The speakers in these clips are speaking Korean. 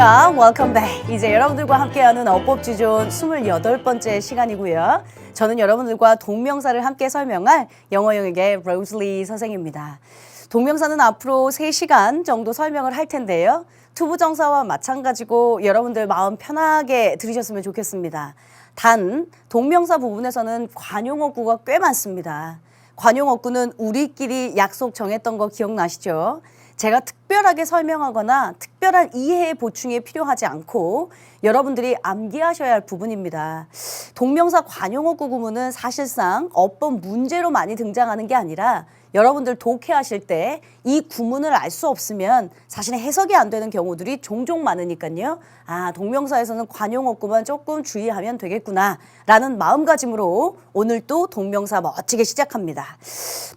안녕하십니까. Welcome back. 이제 여러분들과 함께하는 어법지존 28번째 시간이고요. 저는 여러분들과 동명사를 함께 설명할 영어 영역의 로즐리 선생입니다. 동명사는 앞으로 3시간 정도 설명을 할 텐데요. 투부정사와 마찬가지고 여러분들 마음 편하게 들으셨으면 좋겠습니다. 단 동명사 부분에서는 관용어구가 꽤 많습니다. 관용어구는 우리끼리 약속 정했던 거 기억나시죠? 제가 특별하게 설명하거나 특별한 이해 보충이 필요하지 않고 여러분들이 암기하셔야 할 부분입니다. 동명사 관용어구 구문은 사실상 어법 문제로 많이 등장하는 게 아니라 여러분들 독해하실 때 이 구문을 알 수 없으면 사실은 해석이 안 되는 경우들이 종종 많으니까요. 아, 동명사에서는 관용어구만 조금 주의하면 되겠구나 라는 마음가짐으로 오늘 또 동명사 멋지게 시작합니다.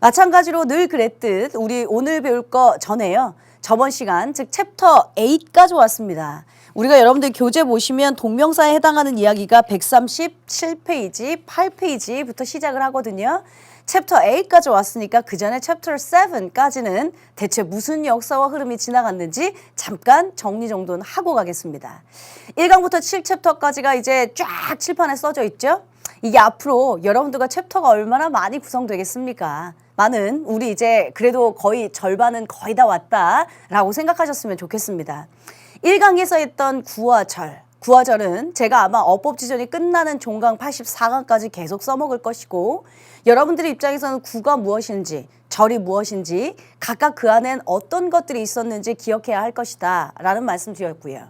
마찬가지로 늘 그랬듯 우리 오늘 배울 거 전에요. 저번 시간 즉 챕터 8까지 왔습니다. 우리가 여러분들 교재 보시면 동명사에 해당하는 이야기가 137페이지, 8페이지부터 시작을 하거든요. 챕터 8까지 왔으니까 그 전에 챕터 7까지는 대체 무슨 역사와 흐름이 지나갔는지 잠깐 정리 정도는 하고 가겠습니다. 1강부터 7챕터까지가 이제 쫙 칠판에 써져 있죠. 이게 앞으로 여러분들과 챕터가 얼마나 많이 구성되겠습니까? 많은 우리 이제 그래도 거의 절반은 거의 다 왔다라고 생각하셨으면 좋겠습니다. 1강에서 했던 구화절. 구화절은 제가 아마 어법지존이 끝나는 종강 84강까지 계속 써먹을 것이고 여러분들의 입장에서는 구가 무엇인지 절이 무엇인지 각각 그 안엔 어떤 것들이 있었는지 기억해야 할 것이다 라는 말씀 드렸고요.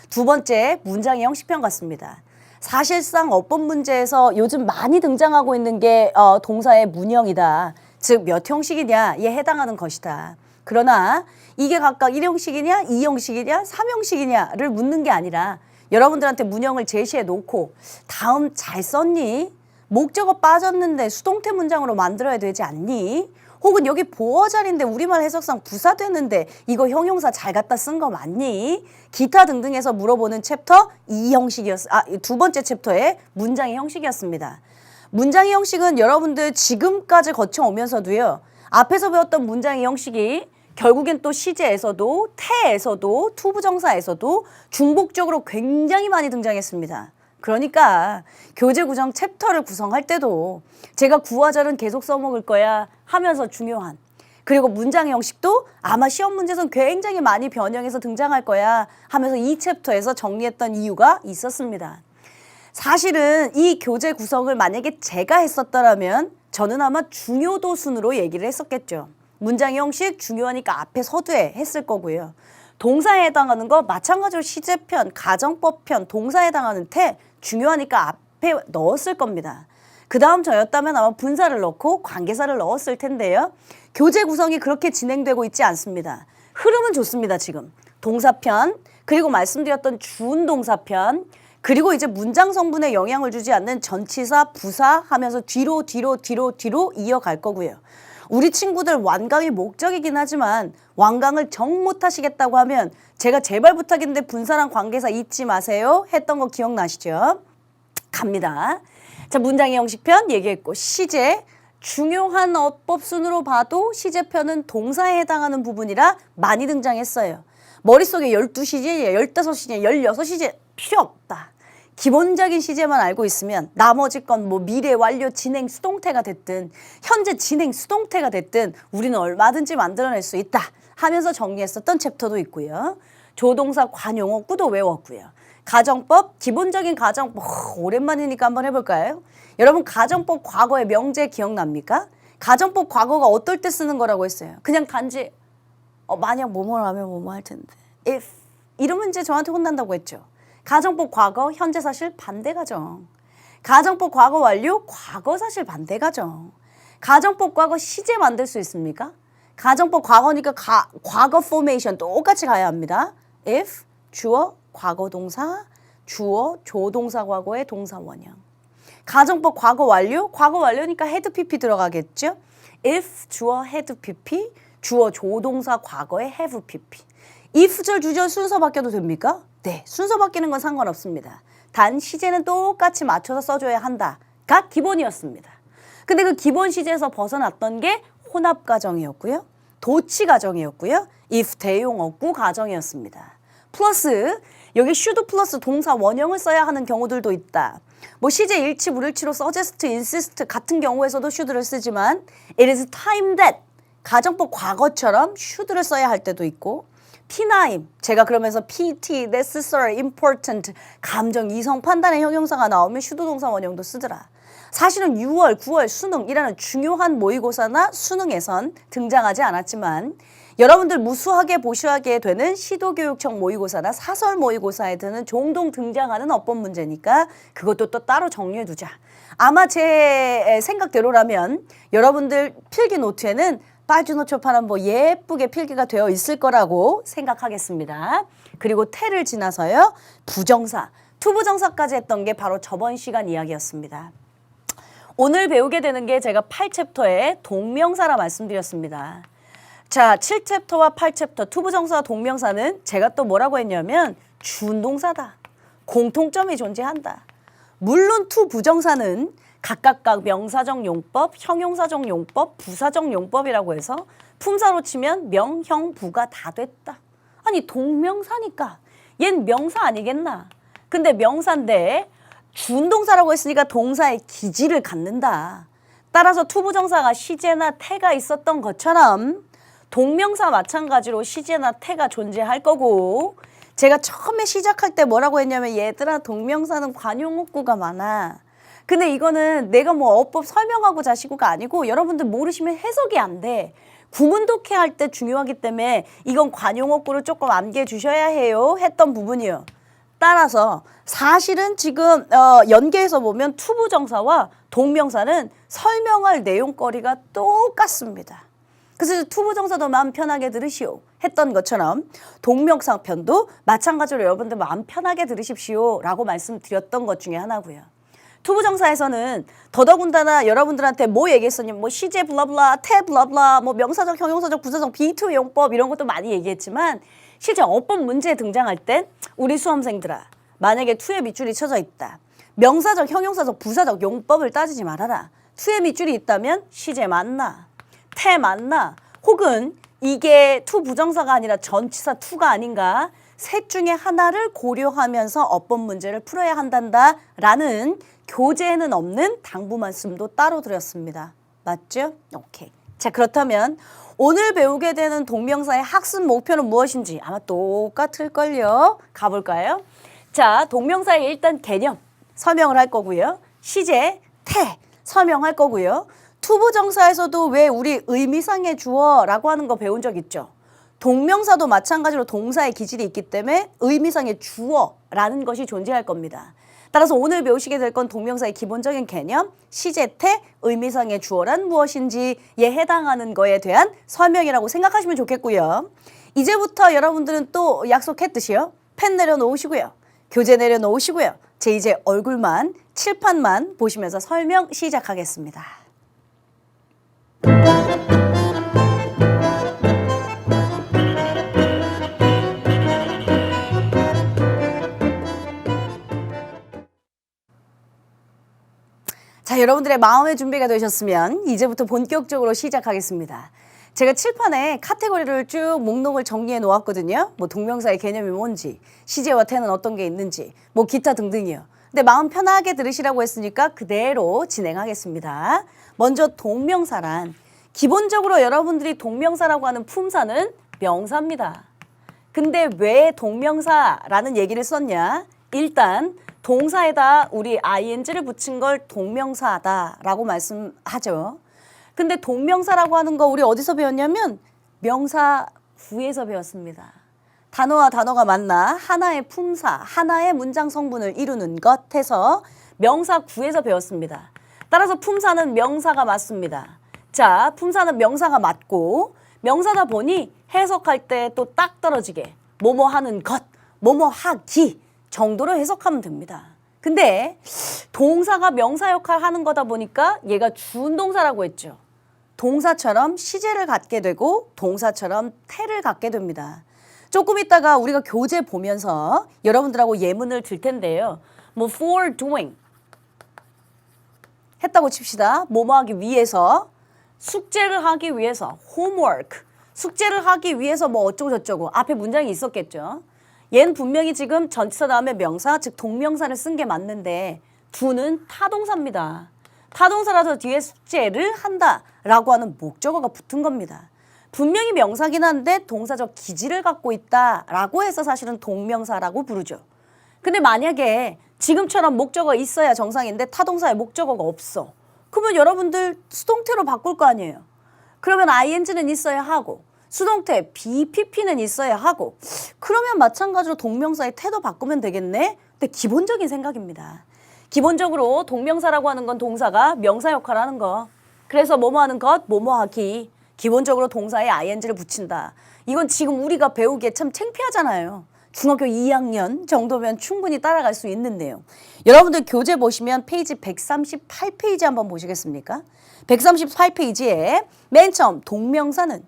두 번째 문장의 형식편 같습니다. 사실상 어법 문제에서 요즘 많이 등장하고 있는 게 동사의 문형이다. 즉 몇 형식이냐에 해당하는 것이다. 그러나 이게 각각 1형식이냐 2형식이냐 3형식이냐를 묻는 게 아니라 여러분들한테 문형을 제시해 놓고 다음 잘 썼니? 목적어 빠졌는데 수동태 문장으로 만들어야 되지 않니? 혹은 여기 보어자리인데 우리말 해석상 부사되는데 이거 형용사 잘 갖다 쓴 거 맞니? 기타 등등에서 물어보는 챕터 2형식이었어요. 두 번째 챕터의 문장의 형식이었습니다. 문장의 형식은 여러분들 지금까지 거쳐오면서도요. 앞에서 배웠던 문장의 형식이 결국엔 또 시제에서도 태에서도 투부정사에서도 중복적으로 굉장히 많이 등장했습니다. 그러니까 교재 구성 챕터를 구성할 때도 제가 구화절은 계속 써먹을 거야 하면서 중요한 그리고 문장의 형식도 아마 시험 문제에서는 굉장히 많이 변형해서 등장할 거야 하면서 이 챕터에서 정리했던 이유가 있었습니다. 사실은 이 교재 구성을 만약에 제가 했었더라면 저는 아마 중요도 순으로 얘기를 했었겠죠. 문장의 형식 중요하니까 앞에 서두에 했을 거고요. 동사에 해당하는 거 마찬가지로 시제편, 가정법편, 동사에 해당하는 태 중요하니까 앞에 넣었을 겁니다. 그 다음 저였다면 아마 분사를 넣고 관계사를 넣었을 텐데요. 교재 구성이 그렇게 진행되고 있지 않습니다. 흐름은 좋습니다, 지금. 동사편, 그리고 말씀드렸던 주운동사편, 그리고 이제 문장 성분에 영향을 주지 않는 전치사, 부사 하면서 뒤로 이어갈 거고요. 우리 친구들 완강이 목적이긴 하지만 완강을 정 못하시겠다고 하면 제가 제발 부탁인데 분사랑 관계사 잊지 마세요 했던 거 기억나시죠? 갑니다. 자, 문장의 형식편 얘기했고 시제 중요한 어법순으로 봐도 시제편은 동사에 해당하는 부분이라 많이 등장했어요. 머릿속에 12시제, 15시제, 16시제 필요 없다. 기본적인 시제만 알고 있으면 나머지 건 뭐 미래 완료 진행 수동태가 됐든 현재 진행 수동태가 됐든 우리는 얼마든지 만들어낼 수 있다 하면서 정리했었던 챕터도 있고요. 조동사 관용어구도 외웠고요. 가정법, 기본적인 가정법 오랜만이니까 한번 해볼까요? 여러분 가정법 과거의 명제 기억납니까? 가정법 과거가 어떨 때 쓰는 거라고 했어요? 그냥 단지 만약 뭐뭐 하면 뭐뭐 할 텐데 if 이러면 이제 저한테 혼난다고 했죠. 가정법 과거, 현재사실 반대가정. 가정법 과거 완료, 과거사실 반대가정. 가정법 과거 시제 만들 수 있습니까? 가정법 과거니까 과거 포메이션 똑같이 가야 합니다. if, 주어, 과거동사, 주어, 조동사 과거의 동사 원형. 가정법 과거 완료니까 had pp 들어가겠죠? if, 주어, had pp, 주어, 조동사 과거의 have pp. if절, 주절 순서 바뀌어도 됩니까? 네, 순서 바뀌는 건 상관없습니다. 단 시제는 똑같이 맞춰서 써줘야 한다가 기본이었습니다. 근데 그 기본 시제에서 벗어났던 게 혼합 가정이었고요. 도치 가정이었고요. if 대용어구 가정이었습니다. 플러스 여기 should 플러스 동사 원형을 써야 하는 경우들도 있다. 뭐 시제 일치, 불일치로 suggest, insist 같은 경우에서도 should를 쓰지만 it is time that 가정법 과거처럼 should를 써야 할 때도 있고 P9, 제가 그러면서 PT, necessary, important, 감정, 이성, 판단의 형용사가 나오면 should 동사 원형도 쓰더라. 사실은 6월, 9월 수능이라는 중요한 모의고사나 수능에선 등장하지 않았지만 여러분들 무수하게 보셔하게 되는 시도교육청 모의고사나 사설 모의고사에 드는 종종 등장하는 어법 문제니까 그것도 또 따로 정리해 두자. 아마 제 생각대로라면 여러분들 필기 노트에는 빠주노초파는 뭐 예쁘게 필기가 되어 있을 거라고 생각하겠습니다. 그리고 태를 지나서요. 부정사, 투부정사까지 했던 게 바로 저번 시간 이야기였습니다. 오늘 배우게 되는 게 제가 8챕터의 동명사라 말씀드렸습니다. 자, 7챕터와 8챕터 투부정사와 동명사는 제가 또 뭐라고 했냐면 준동사다. 공통점이 존재한다. 물론 투부정사는 각각 명사적 용법, 형용사적 용법, 부사적 용법이라고 해서 품사로 치면 명, 형, 부가 다 됐다. 아니 동명사니까 얜 명사 아니겠나. 근데 명사인데 준동사라고 했으니까 동사의 기질을 갖는다. 따라서 투부정사가 시제나 태가 있었던 것처럼 동명사 마찬가지로 시제나 태가 존재할 거고 제가 처음에 시작할 때 뭐라고 했냐면 얘들아 동명사는 관용어구가 많아. 근데 이거는 내가 뭐 어법 설명하고 자시고가 아니고 여러분들 모르시면 해석이 안 돼. 구문 독해할 때 중요하기 때문에 이건 관용어구를 조금 암기해 주셔야 해요 했던 부분이에요. 따라서 사실은 지금 연계해서 보면 투부정사와 동명사는 설명할 내용거리가 똑같습니다. 그래서 투부정사도 마음 편하게 들으시오 했던 것처럼 동명사 편도 마찬가지로 여러분들 마음 편하게 들으십시오 라고 말씀드렸던 것 중에 하나고요. 투부정사에서는 더더군다나 여러분들한테 뭐 얘기했었냐면 뭐 시제 블라블라, 태 블라블라, 뭐 명사적, 형용사적, 부사적, B2 용법 이런 것도 많이 얘기했지만 실제 어법 문제에 등장할 땐 우리 수험생들아 만약에 투에 밑줄이 쳐져 있다. 명사적, 형용사적, 부사적 용법을 따지지 말아라. 투에 밑줄이 있다면 시제 맞나? 태 맞나? 혹은 이게 투 부정사가 아니라 전치사 투가 아닌가? 셋 중에 하나를 고려하면서 어법 문제를 풀어야 한단다라는 교재에는 없는 당부 말씀도 따로 드렸습니다. 맞죠? 오케이. 자, 그렇다면 오늘 배우게 되는 동명사의 학습 목표는 무엇인지 아마 똑같을걸요. 가볼까요? 자, 동명사의 일단 개념 설명을 할 거고요. 시제, 태 설명할 거고요. 투부정사에서도 왜 우리 의미상의 주어라고 하는 거 배운 적 있죠? 동명사도 마찬가지로 동사의 기질이 있기 때문에 의미상의 주어라는 것이 존재할 겁니다. 따라서 오늘 배우시게 될 건 동명사의 기본적인 개념, 시제, 태, 의미상의 주어란 무엇인지에 해당하는 거에 대한 설명이라고 생각하시면 좋겠고요. 이제부터 여러분들은 또 약속했듯이요. 펜 내려놓으시고요. 교재 내려놓으시고요. 제 이제 얼굴만, 칠판만 보시면서 설명 시작하겠습니다. 자, 여러분들의 마음의 준비가 되셨으면 이제부터 본격적으로 시작하겠습니다. 제가 칠판에 카테고리를 쭉 목록을 정리해 놓았거든요. 뭐 동명사의 개념이 뭔지, 시제와 태는 어떤 게 있는지, 뭐 기타 등등이요. 근데 마음 편하게 들으시라고 했으니까 그대로 진행하겠습니다. 먼저 동명사란 기본적으로 여러분들이 동명사라고 하는 품사는 명사입니다. 근데 왜 동명사라는 얘기를 썼냐? 일단 동사에다 우리 ing를 붙인 걸 동명사다라고 말씀하죠. 근데 동명사라고 하는 거 우리 어디서 배웠냐면 명사구에서 배웠습니다. 단어와 단어가 만나 하나의 품사, 하나의 문장 성분을 이루는 것 해서 명사구에서 배웠습니다. 따라서 품사는 명사가 맞습니다. 자, 품사는 명사가 맞고 명사다 보니 해석할 때 또 딱 떨어지게 뭐뭐 하는 것, 뭐뭐 하기 정도로 해석하면 됩니다. 근데 동사가 명사 역할 하는 거다 보니까 얘가 준동사라고 했죠. 동사처럼 시제를 갖게 되고 동사처럼 태를 갖게 됩니다. 조금 있다가 우리가 교재 보면서 여러분들하고 예문을 들 텐데요. 뭐 for doing 했다고 칩시다. 뭐뭐 하기 위해서, 숙제를 하기 위해서, homework 숙제를 하기 위해서 뭐 어쩌고 저쩌고 앞에 문장이 있었겠죠. 얘는 분명히 지금 전치사 다음에 명사, 즉 동명사를 쓴 게 맞는데 do는 타동사입니다. 타동사라서 뒤에 숙제를 한다라고 하는 목적어가 붙은 겁니다. 분명히 명사긴 한데 동사적 기질을 갖고 있다라고 해서 사실은 동명사라고 부르죠. 근데 만약에 지금처럼 목적어 있어야 정상인데 타동사에 목적어가 없어. 그러면 여러분들 수동태로 바꿀 거 아니에요. 그러면 ing는 있어야 하고 수동태 BPP는 있어야 하고 그러면 마찬가지로 동명사의 태도 바꾸면 되겠네? 근데 기본적인 생각입니다. 기본적으로 동명사라고 하는 건 동사가 명사 역할을 하는 거. 그래서 뭐뭐 하는 것, 뭐뭐 하기. 기본적으로 동사에 ing를 붙인다. 이건 지금 우리가 배우기에 참 창피하잖아요. 중학교 2학년 정도면 충분히 따라갈 수 있는데요. 여러분들 교재 보시면 페이지 138페이지 한번 보시겠습니까? 138페이지에 맨 처음 동명사는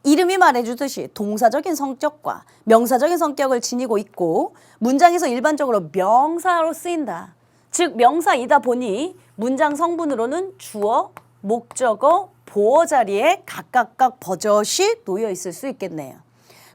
이름이 말해주듯이 동사적인 성격과 명사적인 성격을 지니고 있고 문장에서 일반적으로 명사로 쓰인다. 즉 명사이다 보니 문장 성분으로는 주어, 목적어, 보어 자리에 각각 버젓이 놓여 있을 수 있겠네요.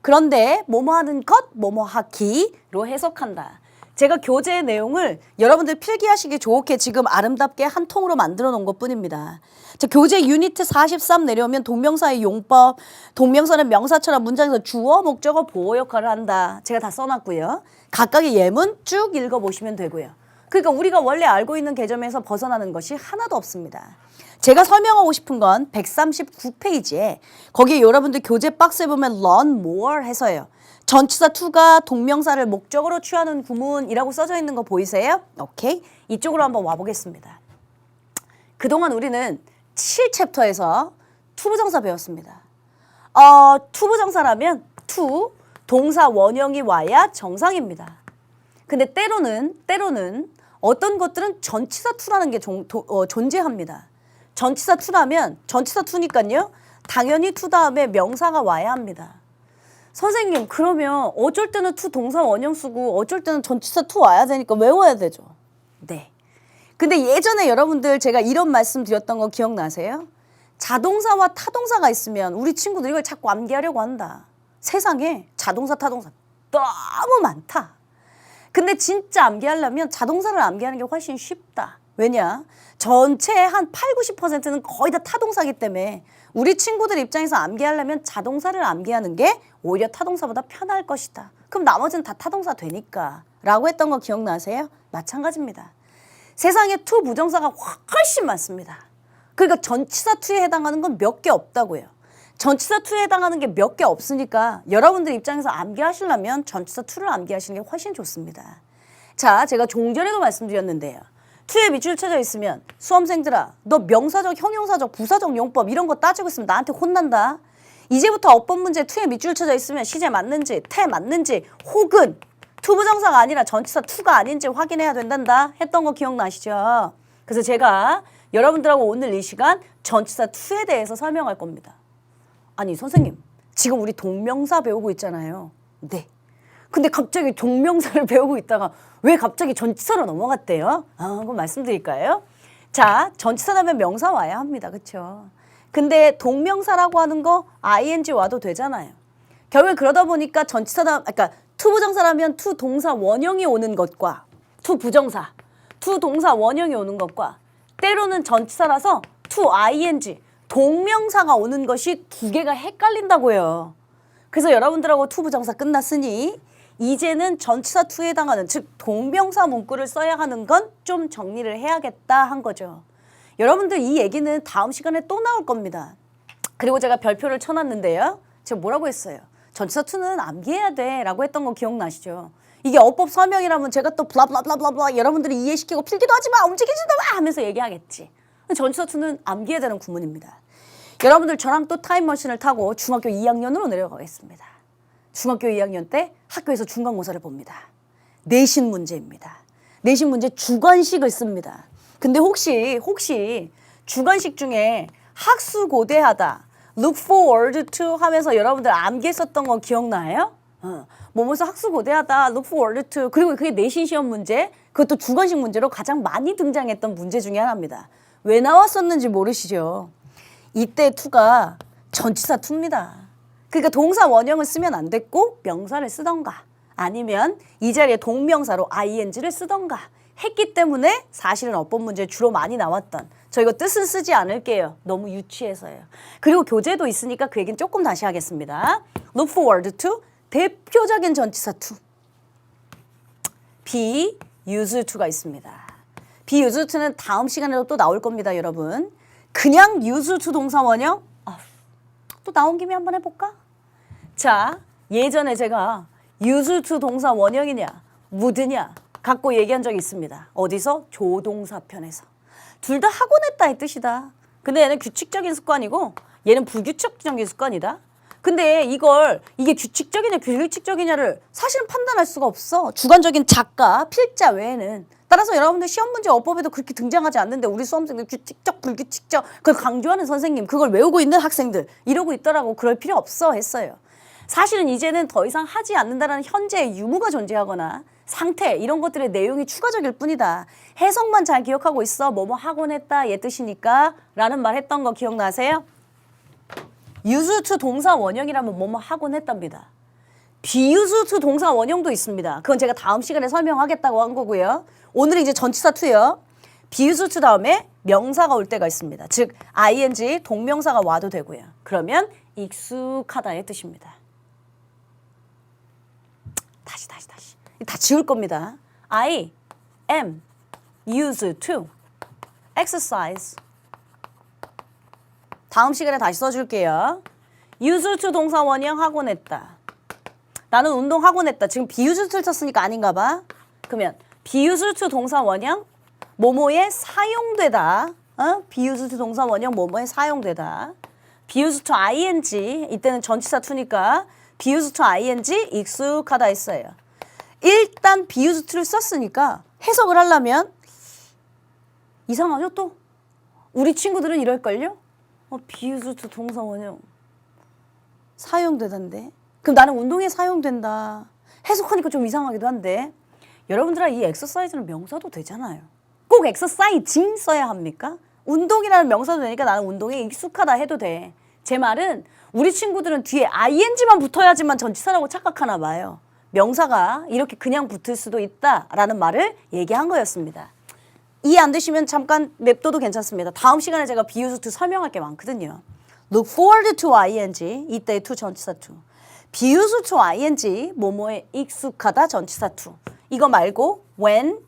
그런데 뭐뭐 하는 것, 뭐뭐 하기로 해석한다. 제가 교재의 내용을 여러분들 필기하시기 좋게 지금 아름답게 한 통으로 만들어 놓은 것뿐입니다. 자, 교재 유니트 43 내려오면 동명사의 용법, 동명사는 명사처럼 문장에서 주어, 목적어, 보어 역할을 한다. 제가 다 써놨고요. 각각의 예문 쭉 읽어보시면 되고요. 그러니까 우리가 원래 알고 있는 개념에서 벗어나는 것이 하나도 없습니다. 제가 설명하고 싶은 건 139페이지에 거기에 여러분들 교재 박스에 보면 learn more 해서요. 전치사 to가 동명사를 목적으로 취하는 구문이라고 써져 있는 거 보이세요? 오케이. 이쪽으로 한번 와보겠습니다. 그동안 우리는 7챕터에서 투부정사 배웠습니다. 투부정사라면 to, 동사 원형이 와야 정상입니다. 근데 때로는 어떤 것들은 전치사 to라는 게 존재합니다. 전치사 to라면 전치사 to니까요. 당연히 to 다음에 명사가 와야 합니다. 선생님 그러면 어쩔 때는 to 동사 원형 쓰고 어쩔 때는 전치사 to 와야 되니까 외워야 되죠. 네. 근데 예전에 여러분들 제가 이런 말씀 드렸던 거 기억나세요? 자동사와 타동사가 있으면 우리 친구들 이걸 자꾸 암기하려고 한다. 세상에 자동사 타동사 너무 많다. 근데 진짜 암기하려면 자동사를 암기하는 게 훨씬 쉽다. 왜냐? 전체의 한 8, 90%는 거의 다 타동사기 때문에 우리 친구들 입장에서 암기하려면 자동사를 암기하는 게 오히려 타동사보다 편할 것이다. 그럼 나머지는 다 타동사 되니까 라고 했던 거 기억나세요? 마찬가지입니다. 세상에 to 부정사가 훨씬 많습니다. 그러니까 전치사 to에 해당하는 건 몇 개 없다고요. 전치사 to에 해당하는 게 몇 개 없으니까 여러분들 입장에서 암기하시려면 전치사 to를 암기하시는 게 훨씬 좋습니다. 자, 제가 종전에도 말씀드렸는데요. to에 밑줄 쳐져 있으면 수험생들아 너 명사적, 형용사적, 부사적 용법 이런 거 따지고 있으면 나한테 혼난다. 이제부터 어법 문제 to에 밑줄 쳐져 있으면 시제 맞는지 태 맞는지 혹은 투부정사가 아니라 전치사 to가 아닌지 확인해야 된단다 했던 거 기억나시죠? 그래서 제가 여러분들하고 오늘 이 시간 전치사 to에 대해서 설명할 겁니다. 아니 선생님 지금 우리 동명사 배우고 있잖아요. 네. 근데 갑자기 동명사를 배우고 있다가 왜 갑자기 전치사로 넘어갔대요? 그거 말씀드릴까요? 자, 전치사 다음에 명사 와야 합니다. 그렇죠? 근데 동명사라고 하는 거 ing 와도 되잖아요. 결국에 그러다 보니까 전치사 다음, 그러니까 to 부정사라면 to 동사 원형이 오는 것과 to 부정사, to 동사 원형이 오는 것과 때로는 전치사라서 to ing, 동명사가 오는 것이 두 개가 헷갈린다고요. 그래서 여러분들하고 to 부정사 끝났으니 이제는 전치사 to에 해당하는 즉 동명사 문구를 써야 하는 건 좀 정리를 해야겠다 한 거죠. 여러분들 이 얘기는 다음 시간에 또 나올 겁니다. 그리고 제가 별표를 쳐놨는데요. 제가 뭐라고 했어요? 전치사 to는 암기해야 돼 라고 했던 거 기억나시죠? 이게 어법 설명이라면 제가 또 블라블라블라블라 여러분들이 이해시키고 필기도 하지 마 움직이지도 마 하면서 얘기하겠지. 전치사 to는 암기해야 되는 구문입니다. 여러분들 저랑 또 타임머신을 타고 중학교 2학년으로 내려가겠습니다. 중학교 2학년 때 학교에서 중간고사를 봅니다. 내신 문제입니다. 내신 문제 주관식을 씁니다. 근데 혹시 주관식 중에 학수고대하다, look forward to 하면서 여러분들 암기했었던 거 기억나요? 뭐뭐서 학수고대하다, look forward to 그리고 그게 내신 시험 문제 그것도 주관식 문제로 가장 많이 등장했던 문제 중에 하나입니다. 왜 나왔었는지 모르시죠? 이때 to가 전치사 to입니다. 그러니까 동사 원형을 쓰면 안 됐고 명사를 쓰던가 아니면 이 자리에 동명사로 ing를 쓰던가 했기 때문에 사실은 어법 문제 주로 많이 나왔던 저 이거 뜻은 쓰지 않을게요. 너무 유치해서요. 그리고 교재도 있으니까 그 얘기는 조금 다시 하겠습니다. Look forward to 대표적인 전치사 to be used to가 있습니다. be used to는 다음 시간에도 또 나올 겁니다, 여러분. 그냥 used to 동사 원형 또 나온 김에 한번 해볼까? 자, 예전에 제가 used to 동사 원형이냐 would냐 갖고 얘기한 적이 있습니다. 어디서? 조동사 편에서. 둘 다 하곤 했다의 뜻이다. 근데 얘는 규칙적인 습관이고 얘는 불규칙적인 습관이다. 근데 이게 규칙적이냐 불규칙적이냐를 사실은 판단할 수가 없어. 주관적인 작가, 필자 외에는. 따라서 여러분들 시험 문제 어법에도 그렇게 등장하지 않는데 우리 수험생들 규칙적, 불규칙적 그걸 강조하는 선생님, 그걸 외우고 있는 학생들 이러고 있더라고. 그럴 필요 없어 했어요. 사실은 이제는 더 이상 하지 않는다는 현재의 유무가 존재하거나 상태 이런 것들의 내용이 추가적일 뿐이다. 해석만 잘 기억하고 있어. 뭐뭐 하곤 했다 얘 뜻이니까 라는 말 했던 거 기억나세요? used to 동사 원형이라면 뭐뭐 하곤 했답니다. be used to 동사 원형도 있습니다. 그건 제가 다음 시간에 설명하겠다고 한 거고요. 오늘은 이제 전치사 to요. be used to 다음에 명사가 올 때가 있습니다. 즉 ing 동명사가 와도 되고요. 그러면 익숙하다의 뜻입니다. 다시 다 지울 겁니다. I am used to exercise. 다음 시간에 다시 써줄게요. used to 동사 원형 하곤 했다. 나는 운동하곤 했다. 지금 be used to를 썼으니까 아닌가 봐. 그러면 be used to 동사 원형 뭐뭐에 사용되다. be used to 동사 원형 뭐뭐에 사용되다. be used to ing 이때는 전치사 to니까 be used to ing 익숙하다 했어요. 일단 be used to를 썼으니까 해석을 하려면 이상하죠 또? 우리 친구들은 이럴걸요? be used to 동사 원형 사용되던데. 그럼 나는 운동에 사용된다. 해석하니까 좀 이상하기도 한데 여러분들아 이 exercise는 명사도 되잖아요. 꼭 exercising 써야 합니까? 운동이라는 명사도 되니까 나는 운동에 익숙하다 해도 돼. 제 말은 우리 친구들은 뒤에 ing만 붙어야지만 전치사라고 착각하나 봐요. 명사가 이렇게 그냥 붙을 수도 있다라는 말을 얘기한 거였습니다. 이해 안 되시면 잠깐 냅둬도 괜찮습니다. 다음 시간에 제가 be used to 설명할 게 많거든요. Look forward to ing 이때의 to 전치사 to. be used to ing 뭐뭐에 익숙하다 전치사 to. 이거 말고 when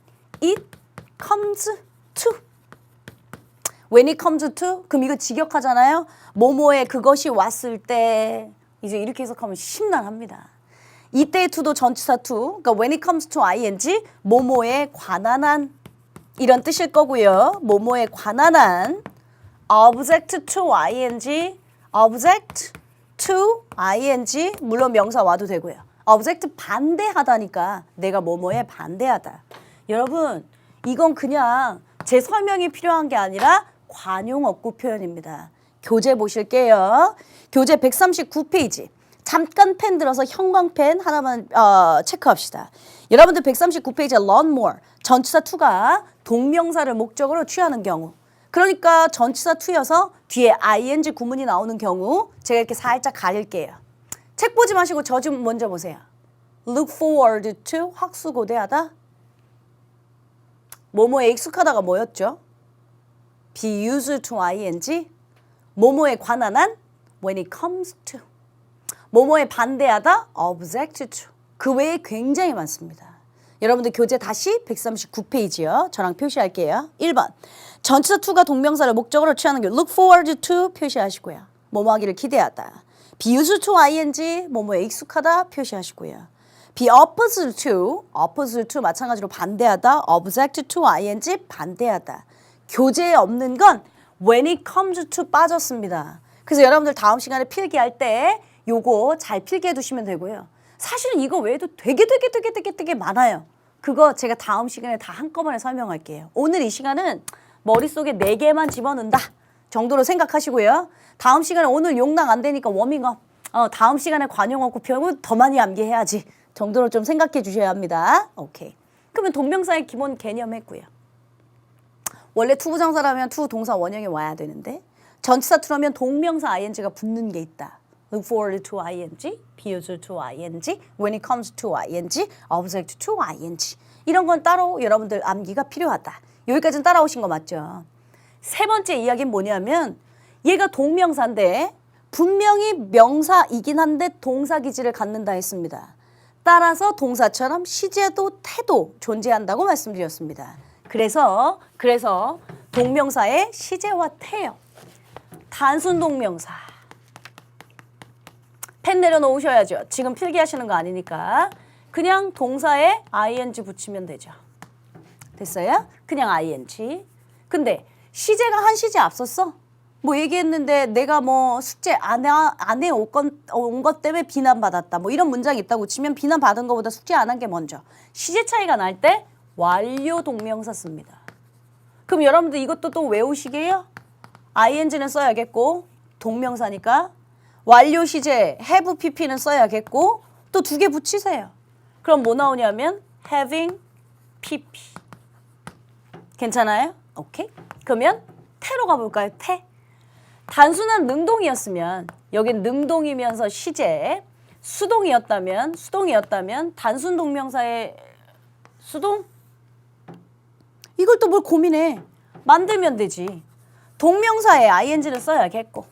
it comes to. when it comes to 그럼 이거 직역하잖아요. 뭐뭐에 그것이 왔을 때 이제 이렇게 해석하면 심란합니다. 이때의 to도 전치사 to. 그러니까 when it comes to ing 뭐뭐에 관한 한 이런 뜻일 거고요. 뭐뭐에 관한 한 object to ing object to ing 물론 명사 와도 되고요. object 반대하다니까 내가 뭐뭐에 반대하다. 여러분 이건 그냥 제 설명이 필요한 게 아니라 관용어구 표현입니다. 교재 보실게요. 교재 139페이지. 잠깐 펜 들어서 형광펜 하나만 체크합시다. 여러분들 139페이지에 learn more 전치사 to가 동명사를 목적으로 취하는 경우. 그러니까 전치사 to여서 뒤에 ing 구문이 나오는 경우 제가 이렇게 살짝 가릴게요. 책 보지 마시고 저 좀 먼저 보세요. Look forward to 학수고대하다. 뭐뭐에 익숙하다가 뭐였죠? be used to ing 뭐뭐에 관한 한 when it comes to 뭐뭐에 반대하다 object to 그 외에 굉장히 많습니다. 여러분들 교재 다시 139페이지요. 저랑 표시할게요. 1번 전치사 to가 동명사를 목적으로 취하는 경우 look forward to 표시하시고요. 뭐뭐 하기를 기대하다. be used to ing 뭐뭐에 익숙하다 표시하시고요. be opposed to 마찬가지로 반대하다 object to ing 반대하다. 교재에 없는 건 when it comes to 빠졌습니다. 그래서 여러분들 다음 시간에 필기할 때 요거 잘 필기해 두시면 되고요. 사실은 이거 외에도 되게 많아요. 그거 제가 다음 시간에 다 한꺼번에 설명할게요. 오늘 이 시간은 머릿속에 4개만 집어넣는다 정도로 생각하시고요. 다음 시간에 오늘 용납 안 되니까 워밍업. 다음 시간에 관용어구 표현은 더 많이 암기해야지 정도로 좀 생각해 주셔야 합니다. 오케이. 그러면 동명사의 기본 개념 했고요. 원래 투부정사라면 투 동사 원형이 와야 되는데 전치사 투라면 동명사 ing가 붙는 게 있다. look forward to ing, be used to ing, when it comes to ing, object to ing. 이런 건 따로 여러분들 암기가 필요하다. 여기까지는 따라오신 거 맞죠? 세 번째 이야기는 뭐냐면 얘가 동명사인데 분명히 명사이긴 한데 동사기질을 갖는다 했습니다. 따라서 동사처럼 시제도 태도 존재한다고 말씀드렸습니다. 그래서 동명사의 시제와 태요. 단순 동명사. 펜 내려놓으셔야죠. 지금 필기하시는 거 아니니까. 그냥 동사에 ing 붙이면 되죠. 됐어요? 그냥 ing. 근데 시제가 한 시제 앞섰어? 뭐 얘기했는데 내가 뭐 숙제 안 해 온 것 때문에 비난받았다. 뭐 이런 문장이 있다고 치면 비난받은 것보다 숙제 안 한 게 먼저. 시제 차이가 날 때 완료 동명사 씁니다. 그럼 여러분들 이것도 또 외우시게요? ing는 써야겠고 동명사니까 완료 시제 have pp는 써야겠고 또 두 개 붙이세요. 그럼 뭐 나오냐면 having pp. 괜찮아요? 오케이? 그러면 태로 가볼까요? 태. 단순한 능동이었으면 여긴 능동이면서 시제 수동이었다면 단순 동명사의 수동? 이걸 또 뭘 고민해. 만들면 되지. 동명사에 ing를 써야겠고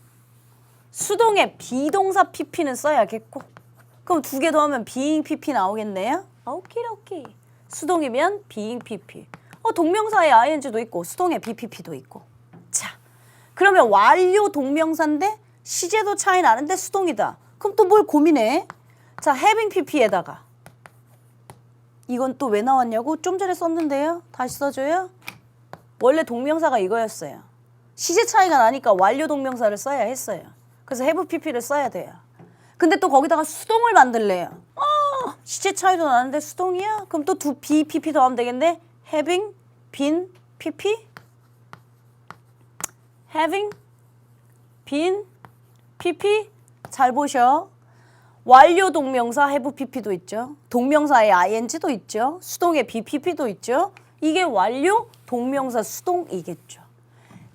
수동에 비동사 pp는 써야겠고 그럼 두 개 더하면 being pp 나오겠네요? 오키도키. 수동이면 being pp. 동명사에 ing도 있고 수동에 bpp도 있고. 자, 그러면 완료 동명사인데 시제도 차이 나는데 수동이다. 그럼 또 뭘 고민해? 자, having pp에다가 이건 또 왜 나왔냐고? 좀 전에 썼는데요. 다시 써줘요. 원래 동명사가 이거였어요. 시제 차이가 나니까 완료 동명사를 써야 했어요. 그래서 have pp를 써야 돼요. 근데 또 거기다가 수동을 만들래요. 시제 차이도 나는데 수동이야? 그럼 또 두 be pp 더하면 되겠네. having been pp? having been pp? 잘 보셔. 완료 동명사 have pp도 있죠. 동명사에 ing도 있죠. 수동에 be pp도 있죠. 이게 완료 동명사 수동이겠죠.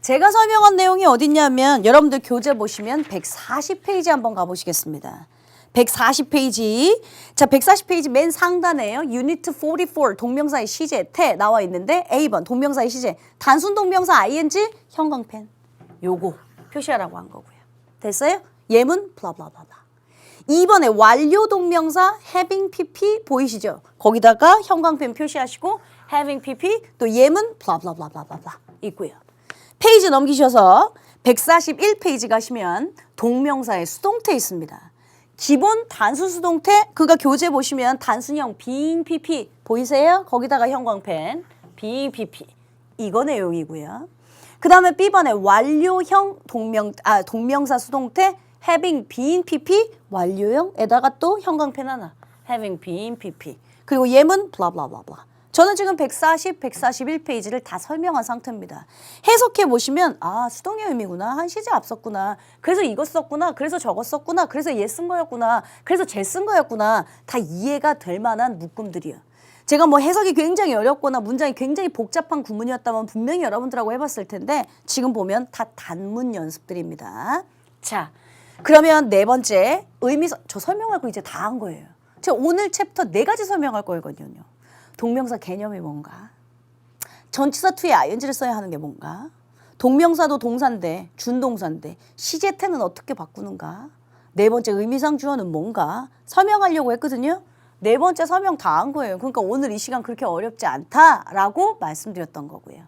제가 설명한 내용이 어딨냐면 여러분들 교재 보시면 140페이지 한번 가보시겠습니다. 140페이지. 자, 140페이지 맨 상단에요. Unit 44 동명사의 시제 태 나와 있는데 A번 동명사의 시제 단순 동명사 ing 형광펜 요거 표시하라고 한 거고요. 됐어요? 예문 블라블라블라. 2번에 완료 동명사 having pp 보이시죠? 거기다가 형광펜 표시하시고 having pp 또 예문 블라블라블라블라 있고요. 페이지 넘기셔서 141페이지 가시면 동명사의 수동태 있습니다. 기본 단수 수동태 그가 교재 보시면 단순형 being pp 보이세요? 거기다가 형광펜 being pp 이거 내용이고요. 그 다음에 B번에 완료형 동명사 수동태 having been pp 완료형에다가 또 형광펜 하나 having been pp 그리고 예문 블라블라블라. 저는 지금 140, 141페이지를 다 설명한 상태입니다. 해석해 보시면 수동의 의미구나. 한 시제 앞섰구나. 그래서 이거 썼구나. 그래서 저거 썼구나. 그래서 얘 쓴 거였구나. 그래서 쟤 쓴 거였구나. 다 이해가 될 만한 묶음들이요. 제가 뭐 해석이 굉장히 어렵거나 문장이 굉장히 복잡한 구문이었다면 분명히 여러분들하고 해봤을 텐데 지금 보면 다 단문 연습들입니다. 자, 그러면 네 번째 의미서 저 설명할 거 이제 다 한 거예요. 제가 오늘 챕터 4가지 설명할 거거든요. 동명사 개념이 뭔가? 전치사 투에 ing를 써야 하는 게 뭔가? 동명사도 동사인데 준동사인데 시제태는 어떻게 바꾸는가? 네 번째 의미상 주어는 뭔가? 설명하려고 했거든요. 네 번째 설명 다 한 거예요. 그러니까 오늘 이 시간 그렇게 어렵지 않다라고 말씀드렸던 거고요.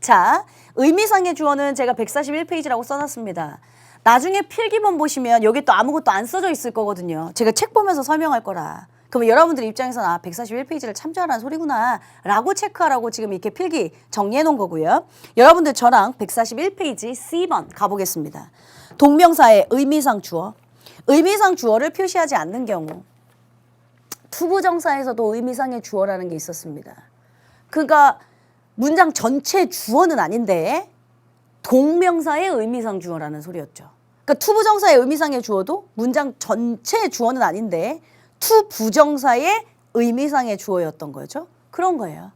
자, 의미상의 주어는 제가 141페이지라고 써놨습니다. 나중에 필기본 보시면 여기 또 아무것도 안 써져 있을 거거든요. 제가 책 보면서 설명할 거라. 그러면 여러분들 입장에서는 141페이지를 참조하라는 소리구나 라고 체크하라고 지금 이렇게 필기 정리해 놓은 거고요. 여러분들 저랑 141페이지 C번 가보겠습니다. 동명사의 의미상 주어. 의미상 주어를 표시하지 않는 경우 투부정사에서도 의미상의 주어라는 게 있었습니다. 그러니까 문장 전체 주어는 아닌데 동명사의 의미상 주어라는 소리였죠. 그러니까 투부정사의 의미상의 주어도 문장 전체 주어는 아닌데 투부정사의 의미상의 주어였던 거죠. 그런 거예요.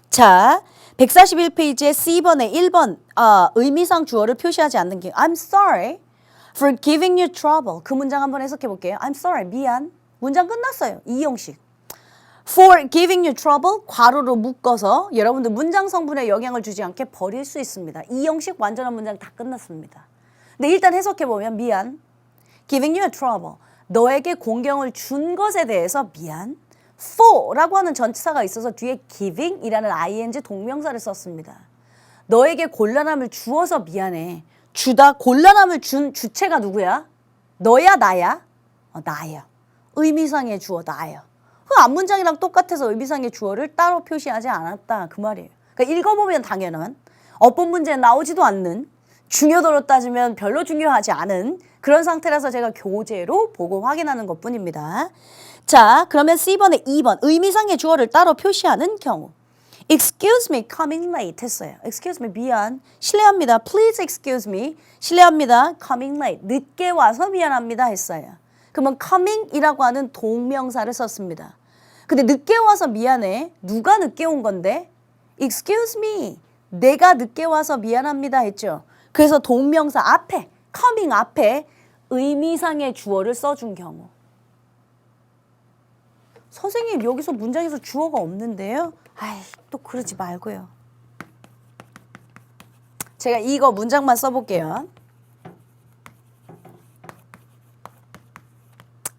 자, 141페이지에 C번에 1번 의미상 주어를 표시하지 않는 경우 I'm sorry. For giving you trouble. 그 문장 한번 해석해 볼게요. I'm sorry. 미안. 문장 끝났어요. 이형식. For giving you trouble. 괄호로 묶어서 여러분들 문장 성분에 영향을 주지 않게 버릴 수 있습니다. 이형식 완전한 문장 다 끝났습니다. 근데 일단 해석해 보면 미안. Giving you trouble. 너에게 공경을 준 것에 대해서 미안. for라고 하는 전치사가 있어서 뒤에 giving이라는 ing 동명사를 썼습니다. 너에게 곤란함을 주어서 미안해. 주다 곤란함을 준 주체가 누구야? 너야 나야? 나야. 의미상의 주어 나야. 그 앞문장이랑 똑같아서 의미상의 주어를 따로 표시하지 않았다 그 말이에요. 그러니까 읽어보면 당연한 어법 문제에 나오지도 않는 중요도로 따지면 별로 중요하지 않은 그런 상태라서 제가 교재로 보고 확인하는 것뿐입니다. 자, 그러면 C번에 2번 의미상의 주어를 따로 표시하는 경우 Excuse me, coming late 했어요. Excuse me, 미안. 실례합니다. Please excuse me. 실례합니다. Coming late. 늦게 와서 미안합니다 했어요. 그러면 coming이라고 하는 동명사를 썼습니다. 근데 늦게 와서 미안해. 누가 늦게 온 건데? Excuse me. 내가 늦게 와서 미안합니다 했죠. 그래서 동명사 앞에, coming 앞에 의미상의 주어를 써준 경우. 선생님 여기서 문장에서 주어가 없는데요? 아이 또 그러지 말고요. 제가 이거 문장만 써볼게요.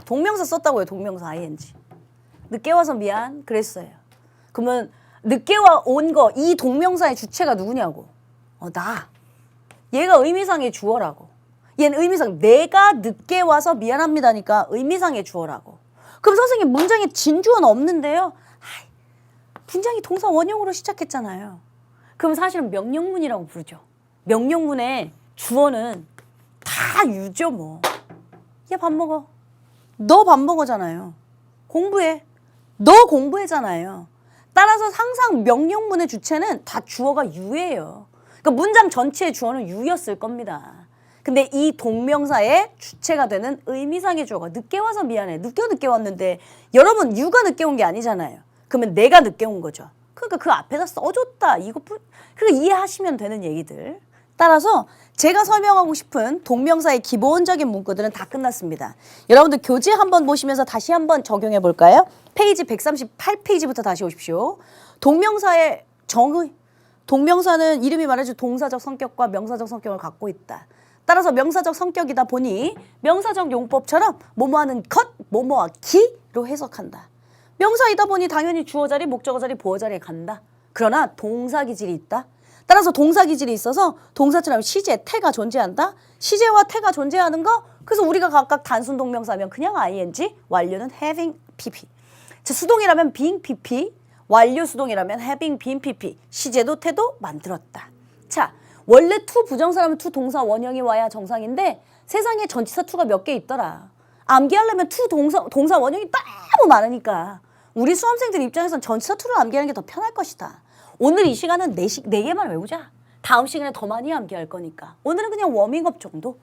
동명사 썼다고요. 동명사 ing. 늦게 와서 미안 그랬어요. 그러면 늦게 온 거 이 동명사의 주체가 누구냐고. 나. 얘가 의미상의 주어라고. 얘는 의미상 내가 늦게 와서 미안합니다니까 의미상의 주어라고. 그럼 선생님 문장에 진주어는 없는데요. 문장이 동사 원형으로 시작했잖아요. 그럼 사실은 명령문이라고 부르죠. 명령문의 주어는 다 유죠 뭐. 얘 밥 먹어. 너 밥 먹어잖아요. 공부해. 너 공부해잖아요. 따라서 항상 명령문의 주체는 다 주어가 유예요. 그러니까 문장 전체의 주어는 유였을 겁니다. 근데 이 동명사의 주체가 되는 의미상의 주어가 늦게 와서 미안해. 늦게 왔는데 여러분 유가 늦게 온 게 아니잖아요. 그러면 내가 늦게 온 거죠. 그러니까 그 앞에다 써줬다. 그거 이해하시면 되는 얘기들. 따라서 제가 설명하고 싶은 동명사의 기본적인 문구들은 다 끝났습니다. 여러분들 교재 한번 보시면서 다시 한번 적용해 볼까요? 페이지 138페이지부터 다시 오십시오. 동명사의 정의. 동명사는 이름이 말해준 동사적 성격과 명사적 성격을 갖고 있다. 따라서 명사적 성격이다 보니 명사적 용법처럼 뭐뭐하는 것, 뭐뭐하기로 해석한다. 명사이다 보니 당연히 주어 자리, 목적어 자리, 보어 자리에 간다. 그러나 동사 기질이 있다. 따라서 동사 기질이 있어서 동사처럼 시제, 태가 존재한다. 시제와 태가 존재하는 거. 그래서 우리가 각각 단순 동명사면 그냥 ing, 완료는 having, pp. 자, 수동이라면 being, pp. 완료 수동이라면 having, been, pp. 시제도 태도 만들었다. 자, 원래 to 부정사라면 to 동사 원형이 와야 정상인데 세상에 전치사 to가 몇 개 있더라. 암기하려면 to 동사 원형이 너무 많으니까 우리 수험생들 입장에선 전치사 to를 암기하는 게 더 편할 것이다. 오늘 이 시간은 네 개만 외우자. 다음 시간에 더 많이 암기할 거니까. 오늘은 그냥 워밍업 정도.